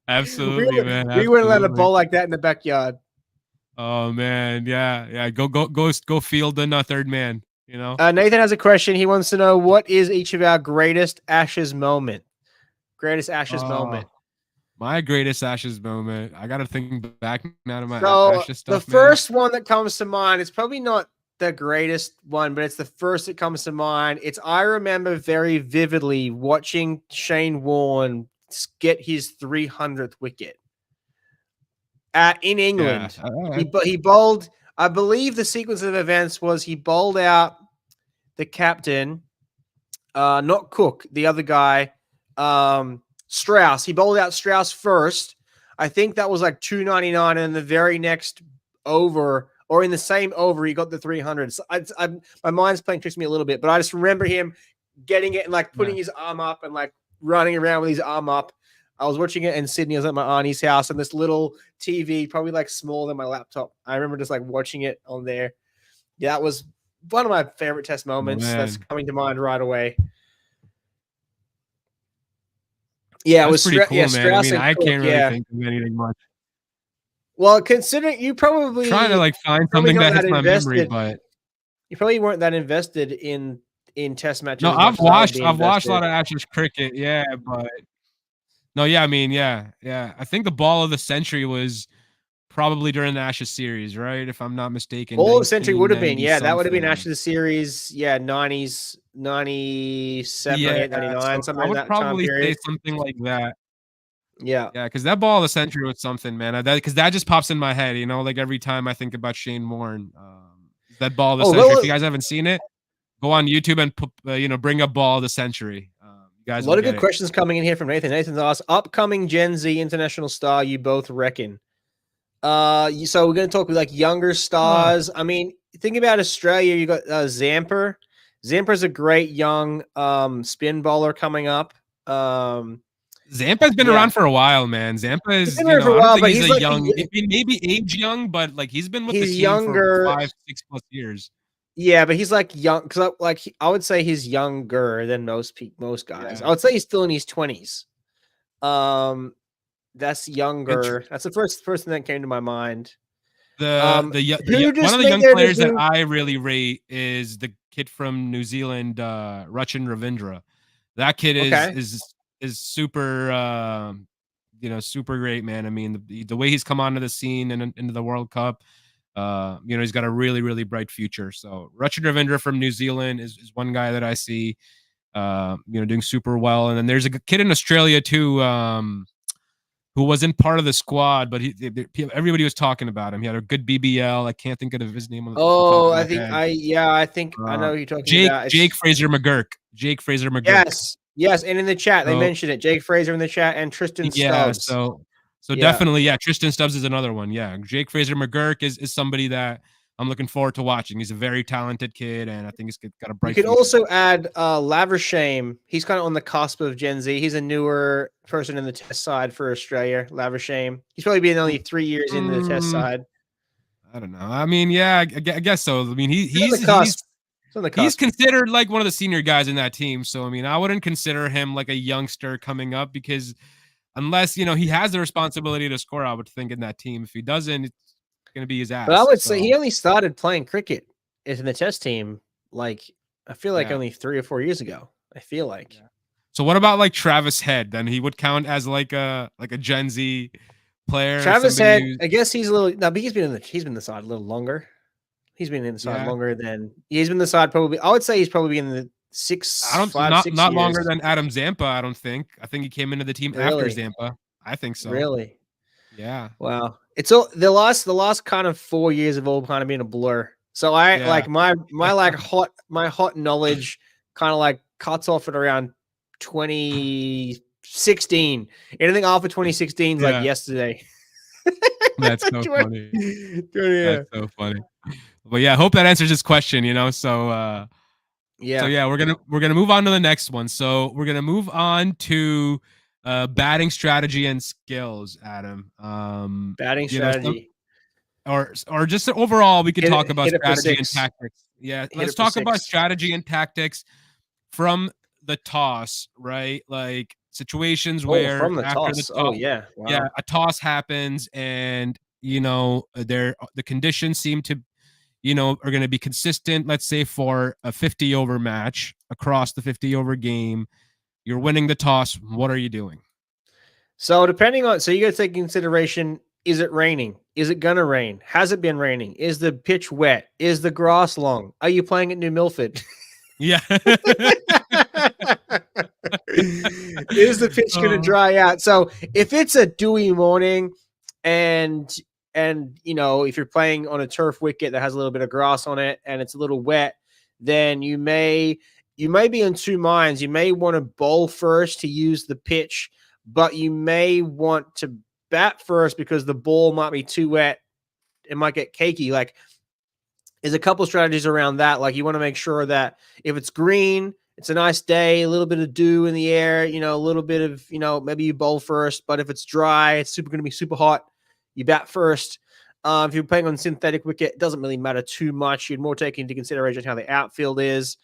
Absolutely, man. We wouldn't let a bowl like that in the backyard. Oh man, yeah. Go field the third man. Nathan has a question. He wants to know, what is each of our greatest Ashes moment? Greatest Ashes moment. My greatest Ashes moment. I got to think back now to my Ashes stuff. The first one that comes to mind, it's probably not the greatest one, but it's the first that comes to mind. I remember very vividly watching Shane Warne get his 300th wicket in England. Yeah. He bowled, I believe the sequence of events was he bowled out the captain, not Cook, the other guy, Strauss. He bowled out Strauss first. I think that was like 299, and the very next over or in the same over, he got the 300. So my mind's playing tricks me a little bit, but I just remember him getting it and like putting his arm up and like running around with his arm up. I was watching it in Sydney. I was at my auntie's house, and this little TV, probably like smaller than my laptop. I remember just like watching it on there. Yeah, that was one of my favorite test moments that's coming to mind right away. Yeah, that's pretty cool, man. Strauss, I mean, I can't really think of anything much. Well, considering you probably trying to like find something that hits my memory, but you probably weren't that invested in test matches. No, I've watched a lot of Ashes cricket. Yeah, but no, yeah, I mean, yeah. I think the ball of the century was probably during the Ashes series, right? If I'm not mistaken. Ball of the century would have been, that would have been Ashes series, 90s, 97, 98, 99, something like that. I would probably say something like that. Yeah, because that ball of the century was something, man. Because that just pops in my head, like every time I think about Shane Warne, that ball of the century. If you guys haven't seen it, go on YouTube and bring up ball of the century. You guys, a lot of good questions coming in here from Nathan. Nathan's asked, upcoming Gen Z international star you both reckon. So we're going to talk with like younger stars. I mean, think about Australia. You got Zampa. Zampa's a great young spin bowler coming up. Zampa's been around for a while, man. Zampa is, been around for a while, but he's like young, maybe age young, but like he's been with the team younger, for 5-6+ years. Yeah, but he's like young, because I would say he's younger than most guys. Yeah. I would say he's still in his 20s. That's younger. That's the first thing that came to my mind. One of the young players that I really rate is the kid from New Zealand, Rachin Ravindra. That kid is super, super great, man. I mean, the way he's come onto the scene and into the World Cup, he's got a really, really bright future. So Rachin Ravindra from New Zealand is one guy that I see, doing super well. And then there's a kid in Australia too, who wasn't part of the squad, but everybody was talking about him. He had a good BBL. I can't think of his name. I think I know who you're talking about. Jake Fraser McGurk. Yes, and in the chat they mentioned it. Jake Fraser in the chat and Tristan Stubbs. So definitely, Tristan Stubbs is another one. Yeah, Jake Fraser McGurk is somebody that I'm looking forward to watching. He's a very talented kid, and I think he's got a bright future. You could also add Lavershame. He's kind of on the cusp of Gen Z. He's a newer person in the test side for Australia. Lavershame. He's probably been only 3 years in the test side. I don't know. I mean, I guess so. I mean, he's considered like one of the senior guys in that team. So I mean, I wouldn't consider him like a youngster coming up, because unless he has the responsibility to score, I would think in that team. If he doesn't, it's going to be his ass. But I would say he only started playing cricket in the test team, like I feel like only 3 or 4 years ago. I feel like. Yeah. So what about like Travis Head? Then he would count as like a Gen Z player. Travis Head, I guess he's a little. No, but he's been in the side a little longer. He's been in the side longer than he's been in the side. Probably, I would say he's probably in the 6 years. Longer than Adam Zampa. I don't think. I think he came into the team after Zampa. I think so. Really? Yeah. Wow. It's all the last kind of 4 years have all kind of been a blur. So I like my hot knowledge kind of like cuts off at around 2016. Anything after 2016 is like yesterday. That's so funny. That's so funny. But yeah, I hope that answers his question. So we're gonna move on to the next one. So we're gonna move on to batting strategy and skills, Adam. Batting strategy. Or just overall, we could talk about strategy and tactics. Yeah, let's talk about strategy and tactics from the toss, right? Like situations where from the toss. A toss happens, and the conditions seem to, are going to be consistent. Let's say for a 50-over match across the 50-over game, you're winning the toss. What are you doing? So you got to take consideration. Is it raining? Is it going to rain? Has it been raining? Is the pitch wet? Is the grass long? Are you playing at New Milford? Yeah. Is the pitch going to dry out? So if it's a dewy morning and if you're playing on a turf wicket that has a little bit of grass on it and it's a little wet, then you may be in two minds. You may want to bowl first to use the pitch, but you may want to bat first because the ball might be too wet. It might get cakey. Like There's a couple strategies around that. Like you want to make sure that if it's green, it's a nice day, a little bit of dew in the air, a little bit of, maybe you bowl first. But if it's dry, it's going to be super hot, you bat first. If you're playing on synthetic wicket, it doesn't really matter too much. You'd more take into consideration how the outfield is.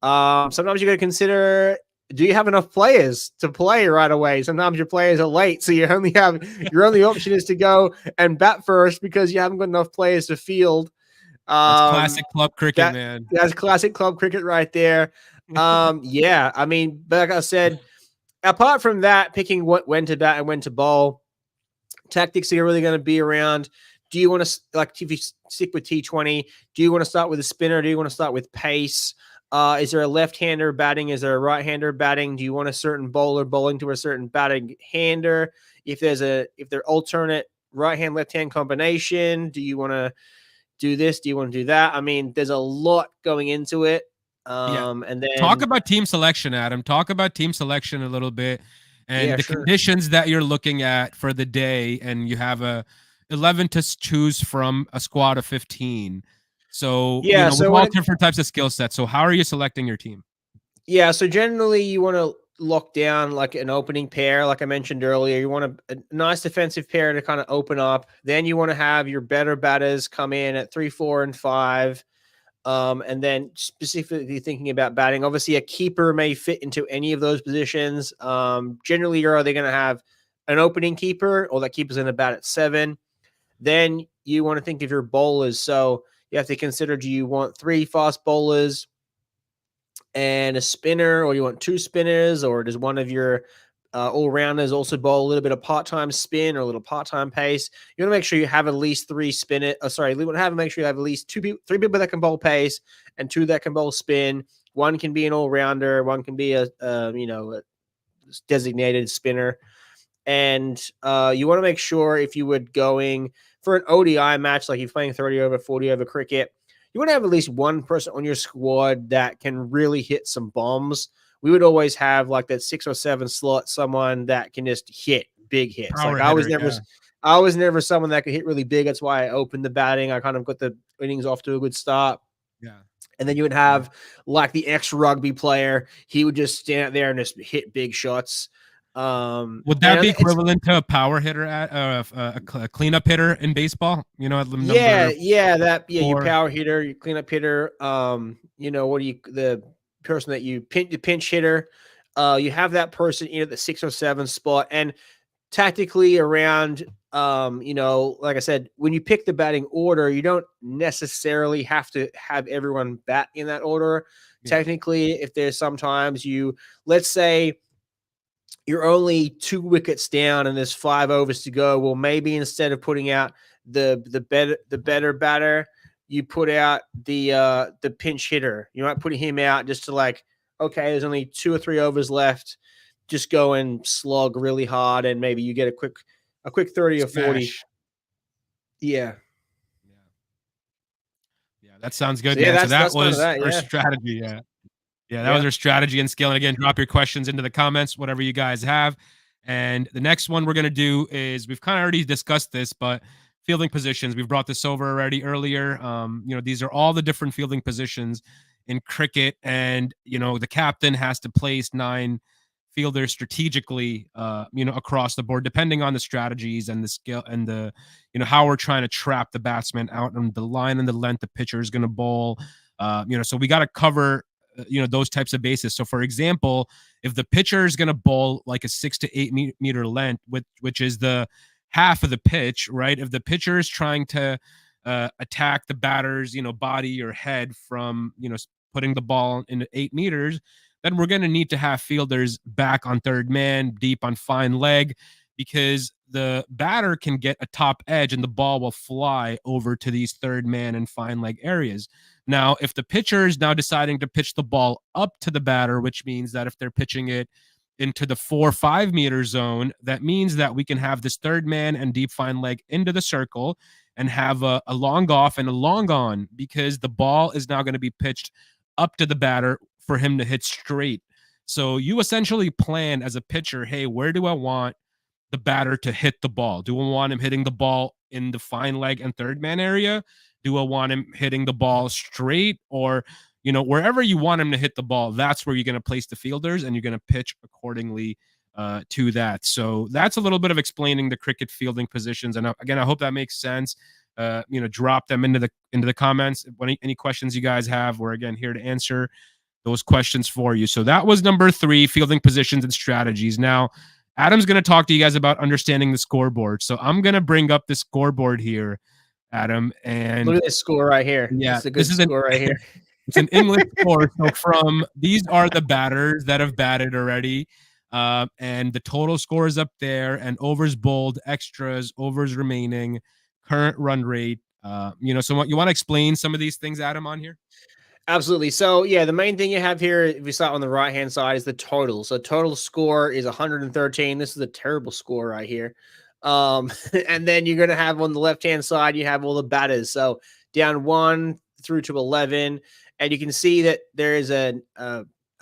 Sometimes you got to consider, do you have enough players to play right away? Sometimes your players are late, so your only option is to go and bat first because you haven't got enough players to field. That's classic club cricket, man. That's classic club cricket right there. Yeah, I mean, like I said, apart from that, picking when to bat and when to bowl, tactics are really going to be around. Do you want to, like, if you stick with T20, do you want to start with a spinner? Do you want to start with pace? Is there a left-hander batting? Is there a right-hander batting? Do you want a certain bowler bowling to a certain batting hander? If they're alternate right-hand, left-hand combination, do you want to do this? Do you want to do that? I mean, there's a lot going into it. And then talk about team selection, Adam. Talk about team selection a little bit and conditions that you're looking at for the day. And you have 11 to choose from a squad of 15. So, with all different types of skill sets. So how are you selecting your team? Yeah. So generally you want to lock down like an opening pair. Like I mentioned earlier, you want a nice defensive pair to kind of open up. Then you want to have your better batters come in at 3, 4, and 5. And then specifically thinking about batting, obviously a keeper may fit into any of those positions. Generally, are they going to have an opening keeper, or that keeper's going to bat at 7? Then you want to think of your bowlers. So you have to consider, do you want 3 fast bowlers and a spinner, or you want 2 spinners, or does one of your all-rounders also bowl a little bit of part-time spin or a little part-time pace? You want to make sure you have at least 3 spin. You want to make sure you have at least 3 people that can bowl pace and 2 that can bowl spin. One can be an all-rounder. One can be a designated spinner. And you want to make sure, if you would going for an ODI match, like you're playing 30 over, 40 over cricket, you want to have at least one person on your squad that can really hit some bombs. We would always have like that 6 or 7 slot, someone that can just hit big hits. Power I was hitter, never someone that could hit really big. That's why I opened the batting. I kind of got the innings off to a good start. Yeah. And then you would have like the ex-rugby player. He would just stand out there and just hit big shots. Would that be equivalent to a power hitter, a cleanup hitter in baseball? Your power hitter, your cleanup hitter. The person that you pinch hitter. You have that person in at the 6 or 7 spot, and tactically around. Like I said, when you pick the batting order, you don't necessarily have to have everyone bat in that order. Yeah. Technically, if there's sometimes let's say you're only 2 wickets down and there's 5 overs to go. Well, maybe instead of putting out the better batter, you put out the pinch hitter. You might put him out just to like, okay, there's only 2 or 3 overs left. Just go and slog really hard, and maybe you get a quick 30 or 40. Yeah. That sounds good, man. So that was our strategy. Yeah, that was our strategy and skill. And again, drop your questions into the comments, whatever you guys have. And the next one we're going to do is, we've kind of already discussed this, but fielding positions. We've brought this over already earlier. These are all the different fielding positions in cricket. And, the captain has to place 9 fielders strategically, across the board, depending on the strategies and the skill and the, how we're trying to trap the batsman out on the line and the length the pitcher is going to bowl. So we got to cover those types of bases. So for example, if the pitcher is going to bowl like a 6 to 8 meter length, which is the half of the pitch, right? If the pitcher is trying to attack the batter's, body or head from, putting the ball into 8 meters, then we're going to need to have fielders back on third man, deep on fine leg, because the batter can get a top edge and the ball will fly over to these third man and fine leg areas. Now, if the pitcher is now deciding to pitch the ball up to the batter, which means that if they're pitching it into the 4-5 meter zone, that means that we can have this third man and deep fine leg into the circle and have a long off and a long on, because the ball is now going to be pitched up to the batter for him to hit straight. So you essentially plan as a pitcher, hey, where do I want the batter to hit the ball? Do I want him hitting the ball in the fine leg and third man area? Do I want him hitting the ball straight, or wherever you want him to hit the ball, that's where you're going to place the fielders, and you're going to pitch accordingly to that. So that's a little bit of explaining the cricket fielding positions. And again, I hope that makes sense. Drop them into the comments. Any questions you guys have, we're again here to answer those questions for you. So that was number 3, fielding positions and strategies. Now, Adam's going to talk to you guys about understanding the scoreboard. So I'm going to bring up the scoreboard here, Adam. And look at this score right here. Yeah, this is a good score right here. It's an English score. So these are the batters that have batted already. And the total score is up there, and overs bowled, extras, overs remaining, current run rate. So you want to explain some of these things, Adam, on here? Absolutely. So yeah, the main thing you have here, if we start on the right hand side, is the total. So total score is 113. This is a terrible score right here. And then you're going to have on the left hand side, you have all the batters. So down 1 through to 11, and you can see that there is a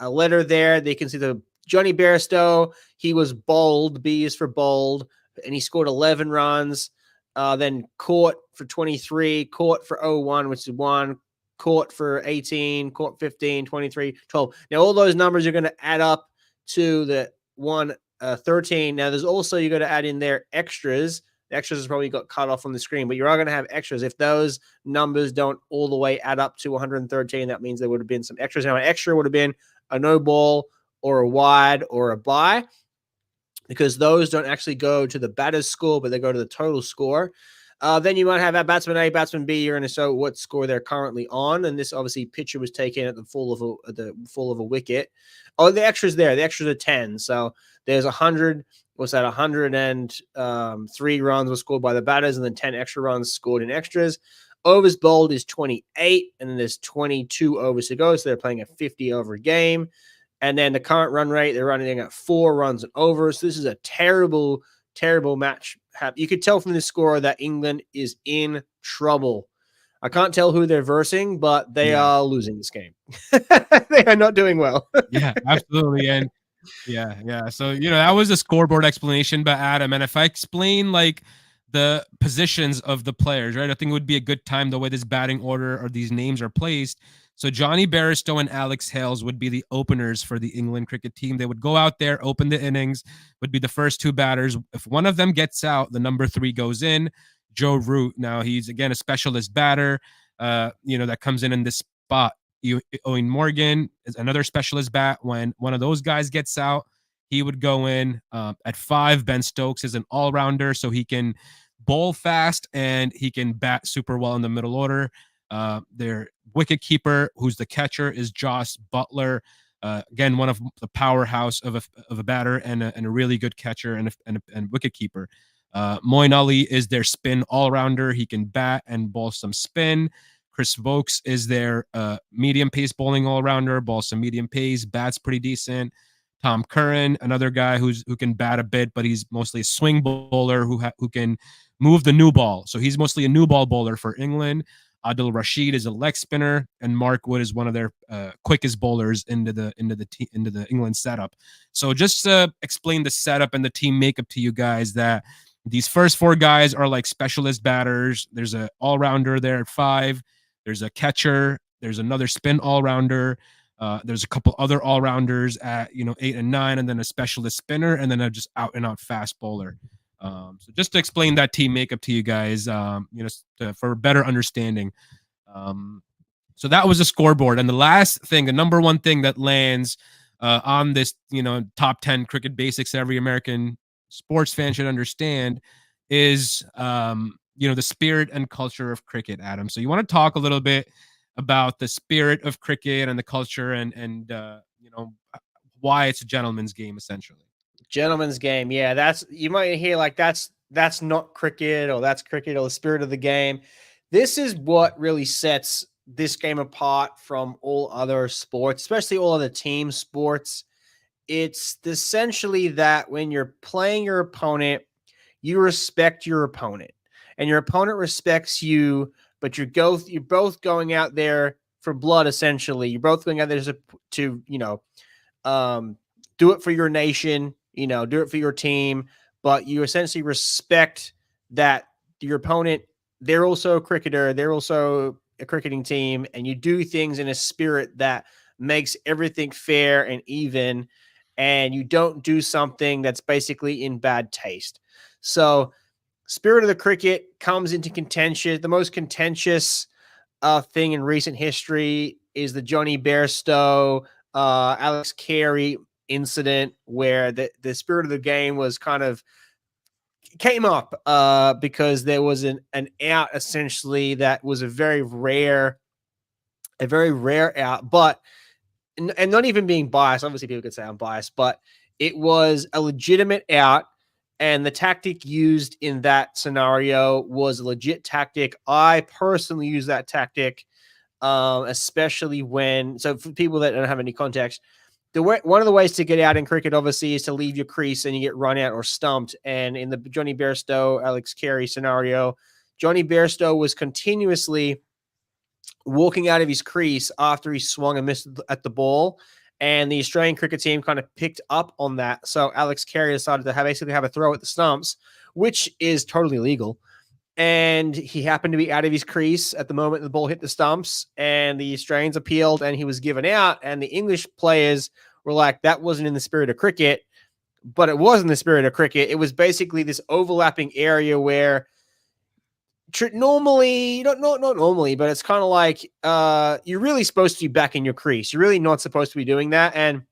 letter there. They can see the Johnny Bairstow. He was bowled. B is for bowled, and he scored 11 runs. Then caught for 23, caught for 01, which is 1. Caught for 18, caught 15, 23, 12. Now, all those numbers are going to add up to the 113. Now, there's also, you got to add in there extras. The extras has probably got cut off on the screen, but you are going to have extras. If those numbers don't all the way add up to 113, that means there would have been some extras. Now, an extra would have been a no ball or a wide or a bye, because those don't actually go to the batter's score, but they go to the total score. Then you might have a batsman A, batsman B. You're going to show what score they're currently on, and this obviously pitcher was taken at the full of a wicket. Oh, the extras there. The extras are 10. So there's 100. What's that? 103 runs were scored by the batters, and then 10 extra runs scored in extras. Overs bowled is 28, and then there's 22 overs to go. So they're playing a 50 over game. And then the current run rate, they're running at 4 runs and over. So this is a terrible match. You could tell from the score that England is in trouble. I can't tell who they're versing, but they are losing this game. They are not doing well. Yeah, absolutely. And yeah. So, that was a scoreboard explanation by Adam. And if I explain like the positions of the players, right, I think it would be a good time the way this batting order or these names are placed. So Johnny Bairstow and Alex Hales would be the openers for the England cricket team. They would go out there, open the innings, would be the first 2 batters. If one of them gets out, the number 3 goes in. Joe Root. Now he's again a specialist batter, that comes in this spot. Owen Morgan is another specialist bat. When one of those guys gets out, he would go in. At 5, Ben Stokes is an all-rounder, so he can bowl fast and he can bat super well in the middle order. Their wicket keeper, who's the catcher, is Joss Butler. Again, one of the powerhouse of a batter and a really good catcher and wicket keeper. Moeen Ali is their spin all-rounder. He can bat and bowl some spin. Chris Vokes is their medium pace bowling all-rounder, bowls some medium pace, bats pretty decent. Tom Curran, another guy who can bat a bit, but he's mostly a swing bowler who can move the new ball. So he's mostly a new ball bowler for England. Adil Rashid is a leg spinner, and Mark Wood is one of their quickest bowlers into the England setup. So just to explain the setup and the team makeup to you guys, that these first 4 guys are like specialist batters. There's an all-rounder there at 5. There's a catcher. There's another spin all-rounder. There's a couple other all-rounders at 8 and 9, and then a specialist spinner, and then a just out-and-out fast bowler. So just to explain that team makeup to you guys, for a better understanding. So that was a scoreboard. And the last thing, the number one thing that lands on this, top 10 cricket basics every American sports fan should understand is, the spirit and culture of cricket, Adam. So you want to talk a little bit about the spirit of cricket and the culture and why it's a gentleman's game, essentially. Gentleman's game. Yeah, that's, you might hear like that's not cricket, or that's cricket, or the spirit of the game. This is what really sets this game apart from all other sports, especially all other team sports. It's essentially that when you're playing your opponent, you respect your opponent, and your opponent respects you, but you're both going out there for blood, essentially. You're both going out there to do it for your nation, do it for your team, but you essentially respect that your opponent, they're also a cricketer. They're also a cricketing team, and you do things in a spirit that makes everything fair and even, and you don't do something that's basically in bad taste. So, spirit of the cricket comes into contention. The most contentious thing in recent history is the Johnny Bairstow, Alex Carey incident, where the spirit of the game was kind of came up because there was an out essentially that was a very rare out, but and not even being biased. Obviously, people could say I'm biased, but it was a legitimate out. And the tactic used in that scenario was a legit tactic. I personally use that tactic, especially when. So for people that don't have any context, one of the ways to get out in cricket, obviously, is to leave your crease and you get run out or stumped. And in the Johnny Bairstow, Alex Carey scenario, Johnny Bairstow was continuously walking out of his crease after he swung and missed at the ball. And the Australian cricket team kind of picked up on that. So Alex Carey decided to basically have a throw at the stumps, which is totally legal. And he happened to be out of his crease at the moment the ball hit the stumps, and the Australians appealed and he was given out. And the English players were like, that wasn't in the spirit of cricket, but it was in the spirit of cricket. It was basically this overlapping area where normally, not normally, but it's kind of like you're really supposed to be back in your crease. You're really not supposed to be doing that. And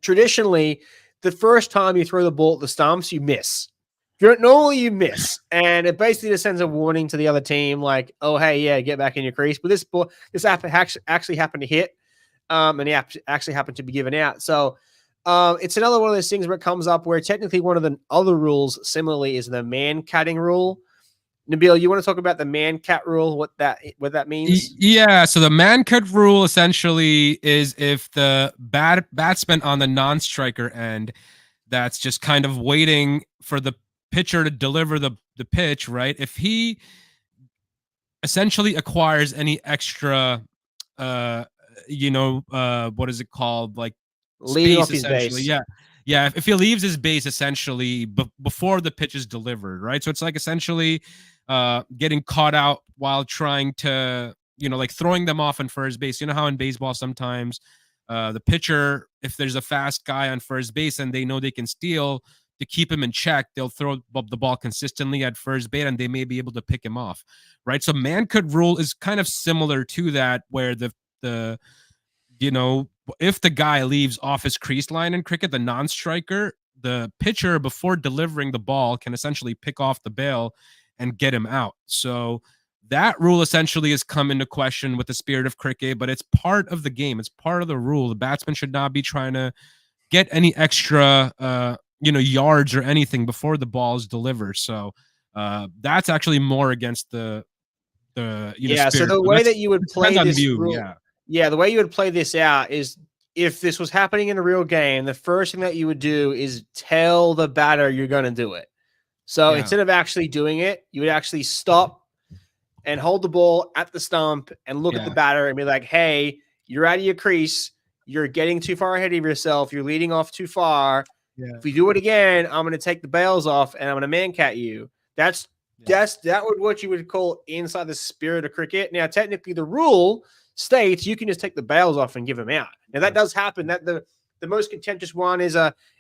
traditionally, the first time you throw the ball at the stumps, you miss. Normally you miss, and it basically just sends a warning to the other team, like, "Oh, hey, yeah, get back in your crease." But this actually happened to hit, and he actually happened to be given out. So it's another one of those things where it comes up where technically one of the other rules, similarly, is the man catting rule. Nabil, you want to talk about the man cat rule? What that means? Yeah. So the man cut rule essentially is if the batsman on the non-striker end that's just kind of waiting for the pitcher to deliver the pitch, right? If he essentially acquires any extra what is it called? Like leading space, off his essentially. base. Yeah. Yeah, if he leaves his base essentially before the pitch is delivered, right? So it's like essentially getting caught out while trying to, like throwing them off on first base. You know how in baseball sometimes the pitcher, if there's a fast guy on first base and they know they can steal, to keep him in check, they'll throw the ball consistently at first base and they may be able to pick him off, right? So man could rule is kind of similar to that, where the if the guy leaves off his crease line in cricket, the non-striker, the pitcher, before delivering the ball, can essentially pick off the bail and get him out. So that rule essentially has come into question with the spirit of cricket, but it's part of the game. It's part of the rule. The batsman should not be trying to get any extra, yards or anything before the ball is delivered. So that's actually more against the yeah. So spirit. the way that you would play this view, rule, yeah, the way you would play this out is if this was happening in a real game, the first thing that you would do is tell the batter you're going to do it. So instead of actually doing it, you would actually stop and hold the ball at the stump and look at the batter and be like, hey, you're out of your crease. You're getting too far ahead of yourself. You're leading off too far. Yeah. If we do it again, I'm going to take the bails off and I'm going to man cat you. That would what you would call inside the spirit of cricket. Now, technically, the rule states you can just take the bails off and give them out. Now, that does happen. That the most contentious one is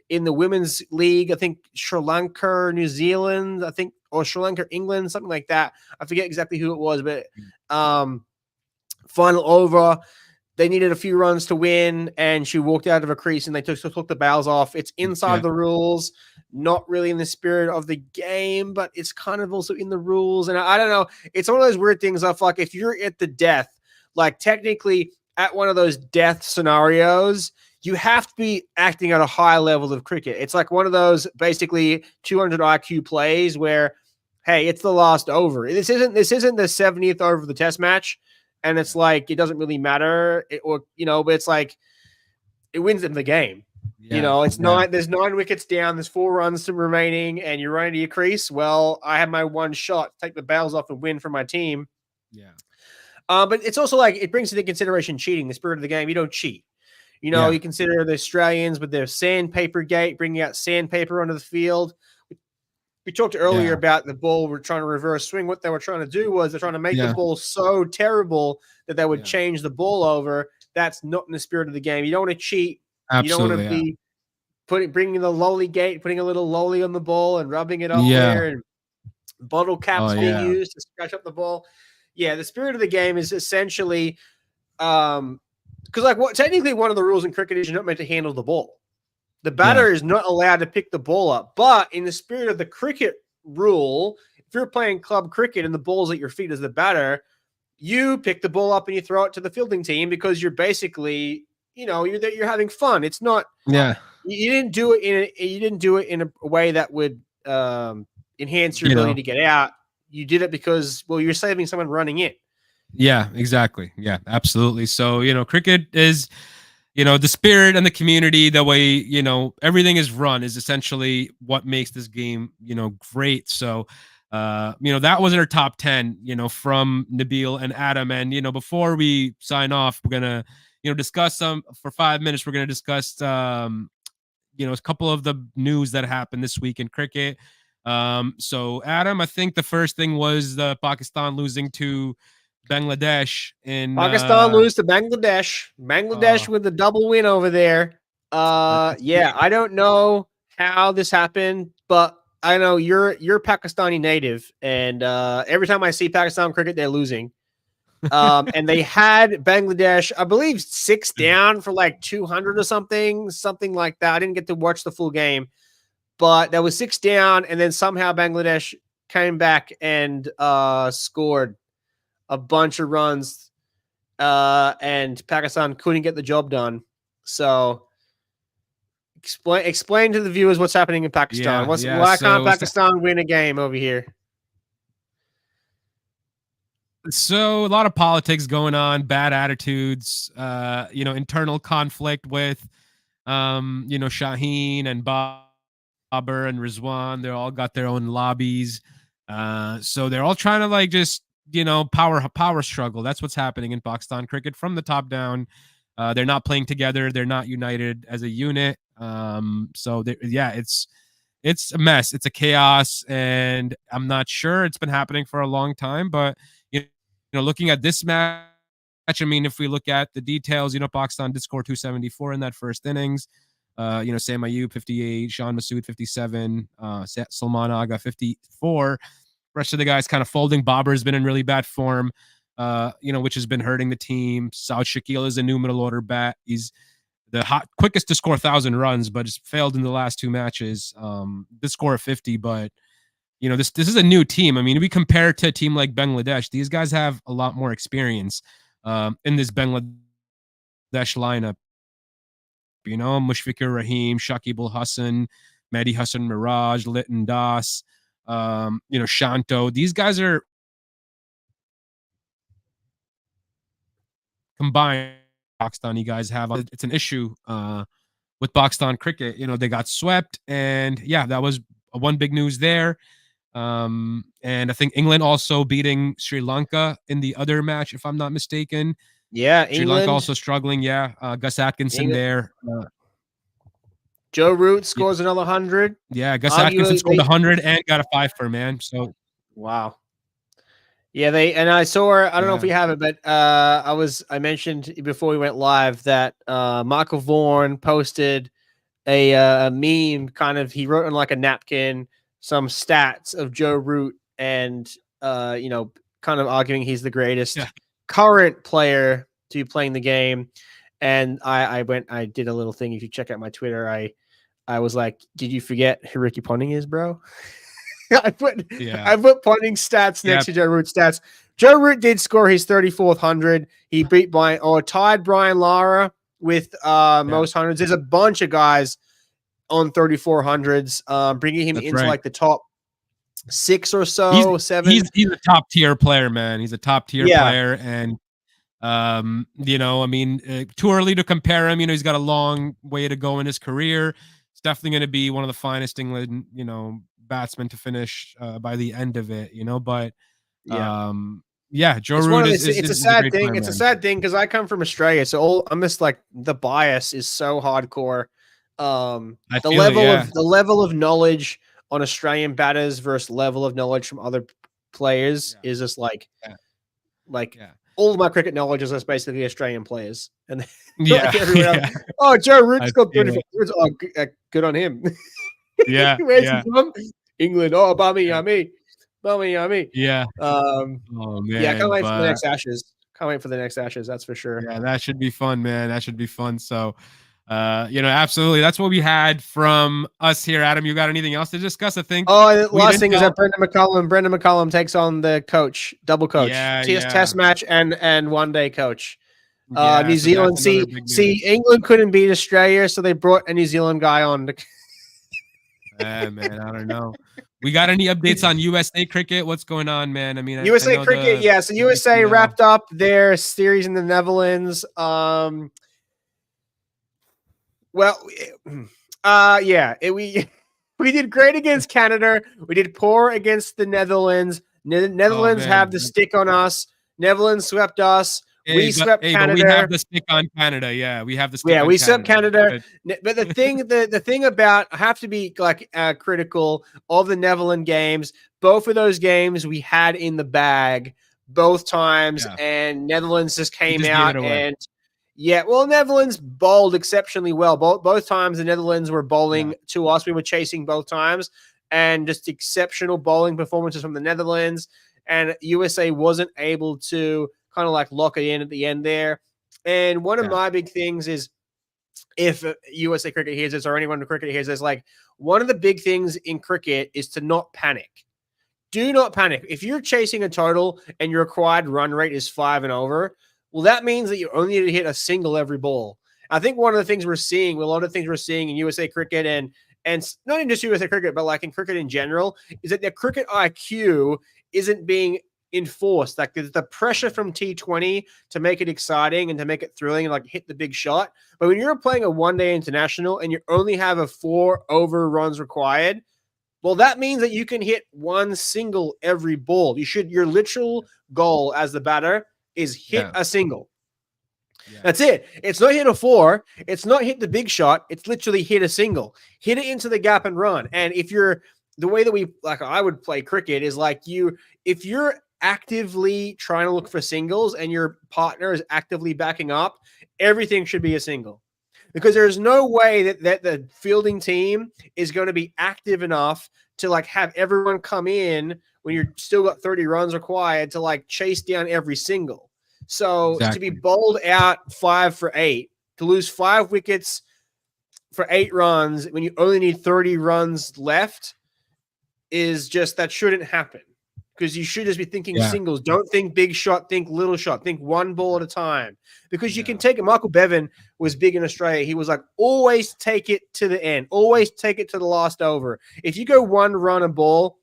in the women's league, I think Sri Lanka, New Zealand, or Sri Lanka, England, something like that. I forget exactly who it was, but final over, they needed a few runs to win, and she walked out of a crease, and they took the bails off. It's inside the rules, not really in the spirit of the game, but it's kind of also in the rules. And I don't know. It's one of those weird things of like, if you're at the death, like technically at one of those death scenarios, you have to be acting at a high level of cricket. It's like one of those basically 200 IQ plays where, hey, it's the last over. This isn't the 70th over of the test match. And it's like, it doesn't really matter, but it's like, it wins in the game. Yeah, it's there's 9 wickets down, there's 4 runs remaining, and you're running to your crease. Well, I have my one shot, take the bails off and win for my team. Yeah. But it's also like, it brings into consideration cheating, the spirit of the game. You don't cheat. You consider the Australians with their sandpaper gate, bringing out sandpaper onto the field. we talked earlier about the ball. We're trying to reverse swing. What they were trying to do was they're trying to make the ball so terrible that they would change the ball over. That's not in the spirit of the game. You don't want to cheat. Absolutely, you don't want to be bringing the lolly gate, putting a little lolly on the ball and rubbing it up there, and bottle caps being used to scratch up the ball. Yeah, the spirit of the game is essentially, because technically one of the rules in cricket is you're not meant to handle the ball. The batter is not allowed to pick the ball up. But in the spirit of the cricket rule, if you're playing club cricket and the ball's at your feet as the batter, you pick the ball up and you throw it to the fielding team because you're basically, you're having fun. It's not. Yeah. You didn't do it in a way that would enhance your ability to get out. You did it because, you're saving someone running in. Yeah, exactly. Yeah, absolutely. So, cricket is, the spirit and the community, the way, everything is run is essentially what makes this game, great. So, that was our top 10, from Nabil and Adam. And, before we sign off, we're going to, discuss for 5 minutes. We're going to discuss, a couple of the news that happened this week in cricket. So Adam, I think the first thing was the Pakistan losing to Bangladesh Pakistan lose to Bangladesh. Bangladesh with the double win over there. I don't know how this happened, but I know you're Pakistani native, and every time I see Pakistan cricket, they're losing. And they had Bangladesh, I believe, 6 down for like 200 or something like that. I didn't get to watch the full game, but there was 6 down, and then somehow Bangladesh came back and scored a bunch of runs, and Pakistan couldn't get the job done. So explain to the viewers what's happening in Pakistan. Why can't Pakistan win a game over here? So a lot of politics going on, bad attitudes, internal conflict with, Shaheen and Babar and Rizwan. They all got their own lobbies. So they're all trying to just, power struggle. That's what's happening in Pakistan cricket from the top down. They're not playing together. They're not united as a unit. So it's a mess. It's a chaos, and I'm not sure. It's been happening for a long time, but looking at this match, I mean, if we look at the details, Pakistan did score 274 in that first innings. Sam Ayub 58, Sean Masood 57, Salman Agha 54. Rest of the guys kind of folding. Babar's been in really bad form, which has been hurting the team. Saud Shakil is a new middle order bat. He's the quickest to score 1,000 runs, but just failed in the last 2 matches. Did score 50, but this is a new team. I mean, we compare to a team like Bangladesh. These guys have a lot more experience in this Bangladesh lineup. Mushfiqur Rahim, Shakib Ul Hassan, Mehdi Hassan Miraj, Liton Das, Shanto. These guys are combined. Pakistani guys have. It's an issue with Pakistan cricket. They got swept, and that was one big news there. And I think England also beating Sri Lanka in the other match, if I'm not mistaken. Yeah, Sri Lanka also struggling. Yeah, Gus Atkinson there. Joe Root scores another 100. Yeah, Gus Atkinson scored 100 and got a 5 for, man. So wow. Yeah, I saw. I don't know if we have it, but I mentioned before we went live that Michael Vaughan posted a meme. He wrote on like a napkin some stats of Joe Root, and kind of arguing he's the greatest current player to be playing the game. And I did a little thing. If you check out my Twitter, I was like, did you forget who Ricky Ponting is, bro? I put Ponting stats next to Joe Root stats. Joe Root did score his 34th 100. He tied Brian Lara with most hundreds. There's a bunch of guys on 3400s, bringing him into like the top 6 or so, 7. He's a top tier player, man. He's a top tier player, and too early to compare him. He's got a long way to go in his career. It's definitely going to be one of the finest England, batsmen to finish by the end of it. But Joe Root is it's a sad thing. It's a sad thing because I come from Australia, so I'm just like the bias is so hardcore. The level of knowledge on Australian batters versus level of knowledge from other players is just like all of my cricket knowledge is just basically Australian players, and like everyone else, oh, Joe Root's got 34 runs. Oh, good on him. Where's he from? England. Oh, bummy, yummy. Yeah. Oh man. Yeah, I can't wait for the next Ashes. Can't wait for the next Ashes. That's for sure. Yeah, that should be fun, man. That should be fun. So, absolutely. That's what we had from us here. Adam, you got anything else to discuss? I think. Oh, the last thing is that Brendan McCullum takes on the coach, double coach, test match and one day coach. New Zealand. See, England couldn't beat Australia, so they brought a New Zealand guy on. Man, I don't know. We got any updates on USA cricket? What's going on, man? I mean, USA cricket, so USA wrapped up their series in the Netherlands. We did great against Canada. We did poor against the Netherlands. Netherlands have the stick on us. Netherlands swept us. We swept Canada. But we have the stick on Canada. Yeah, we have the stick. Yeah, we swept Canada. But the thing about, I have to be critical of the Netherlands games. Both of those games we had in the bag both times, and Netherlands just came out and Netherlands bowled exceptionally well. Both times the Netherlands were bowling to us. We were chasing both times, and just exceptional bowling performances from the Netherlands. And USA wasn't able to kind of lock it in at the end there. And one of my big things is, if USA cricket hears this or anyone in cricket hears this, one of the big things in cricket is to not panic. Do not panic. If you're chasing a total and your required run rate is 5 and over, well, that means that you only need to hit a single every ball. I think one of the things we're seeing, a lot of things we're seeing in USA cricket and not in just USA cricket, but in cricket in general, is that their cricket IQ isn't being enforced. The pressure from T20 to make it exciting and to make it thrilling and hit the big shot. But when you're playing a one-day international and you only have a 4 over runs required, well, that means that you can hit one single every ball. Your literal goal as the batter is hit a single. That's it. It's not hit a 4. It's not hit the big shot. It's literally hit a single. Hit it into the gap and run. And if you're the way that I would play cricket is if you're actively trying to look for singles and your partner is actively backing up, everything should be a single, because there's no way that the fielding team is going to be active enough to have everyone come in when you're still got 30 runs required to chase down every single. So to be bowled out 5 for 8, to lose 5 wickets for 8 runs when you only need 30 runs left that shouldn't happen. Because you should just be thinking singles. Don't think big shot, think little shot. Think one ball at a time. Because you can take it. Michael Bevan was big in Australia. He was always take it to the end. Always take it to the last over. If you go 1 run a ball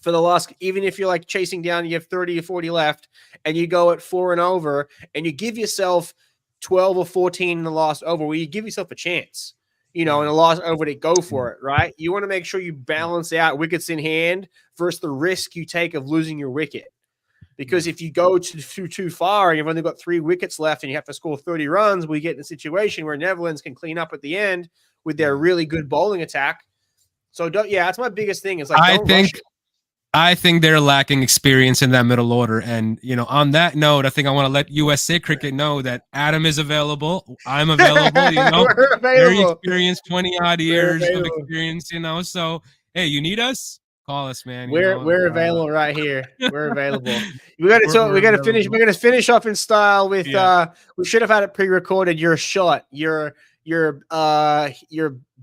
for the last, even if you're chasing down, you have 30 or 40 left, and you go at 4 and over, and you give yourself 12 or 14 in the last over, where you give yourself a chance. In the last over to go for it, right? You want to make sure you balance out wickets in hand versus the risk you take of losing your wicket. Because if you go too far and you've only got 3 wickets left and you have to score 30 runs, we get in a situation where Netherlands can clean up at the end with their really good bowling attack. So, that's my biggest thing. Is I think they're lacking experience in that middle order. And, on that note, I think I want to let USA Cricket know that Adam is available. I'm available. We're available. Very experienced, 20-odd years of experience, So, hey, you need us? Call us, man. We're available right here. We're available. We're gonna finish off in style with we should have had it pre-recorded. Your shot, your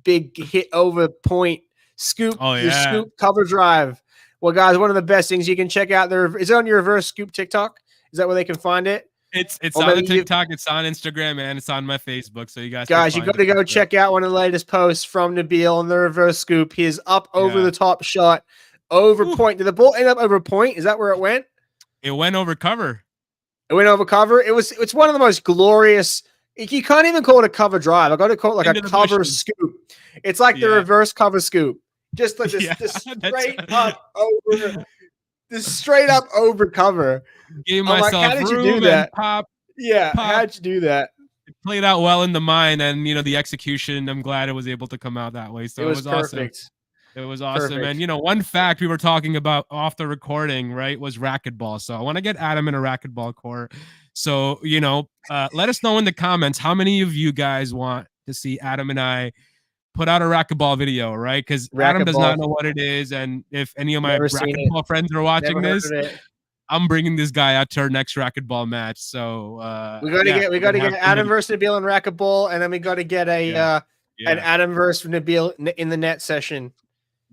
big hit over point scoop, your scoop cover drive. Well, guys, one of the best things you can check out there. Is it on your reverse scoop TikTok? Is that where they can find it? It's on the TikTok, it's on Instagram, and it's on my Facebook. So you guys you got to go check out one of the latest posts from Nabil on the reverse scoop. His up over the top shot, over point. Did the ball end up over point? Is that where it went? It went over cover. It went over cover. It's one of the most glorious. You can't even call it a cover drive. I got to call it a cover scoop. It's like the reverse cover scoop. Just this straight up over cover. Gave myself how did you do that? Pop. How'd you do that? It played out well in the mind, and the execution. I'm glad it was able to come out that way. So it was perfect. Awesome. It was awesome. Perfect. And, you know, one fact we were talking about off the recording, right, was racquetball. So I want to get Adam in a racquetball court. So, you know, let us know in the comments how many of you guys want to see Adam and I put out a racquetball video, right? Because Adam does not know what it is. And if any of my racquetball friends are watching this, I'm bringing this guy out to our next racquetball match. So we got to get Adam versus Nabil in racquetball, and then we got to get an Adam versus Nabil in the net session.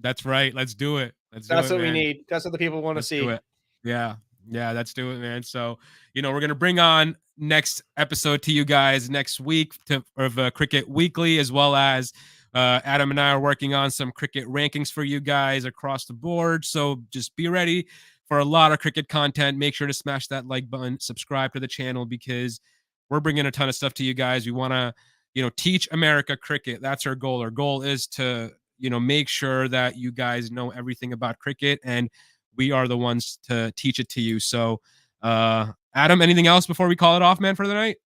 That's right. Let's do it. That's what we need. That's what the people want to see. Yeah. Let's do it, man. So, you know, we're gonna bring on next episode to you guys next week of Cricket Weekly, as well as Adam and I are working on some cricket rankings for you guys across the board. So just be ready for a lot of cricket content. Make sure to smash that like button, subscribe to the channel, because we're bringing a ton of stuff to you guys. We want to, you know, teach America cricket. That's our goal. Our goal is to, you know, make sure that you guys know everything about cricket, and we are the ones to teach it to you. So, Adam, anything else before we call it off, man, for the night?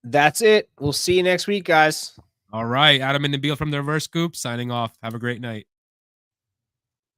That's it. We'll see you next week, guys. All right. Adam and Nabil from the Reverse Scoop signing off. Have a great night.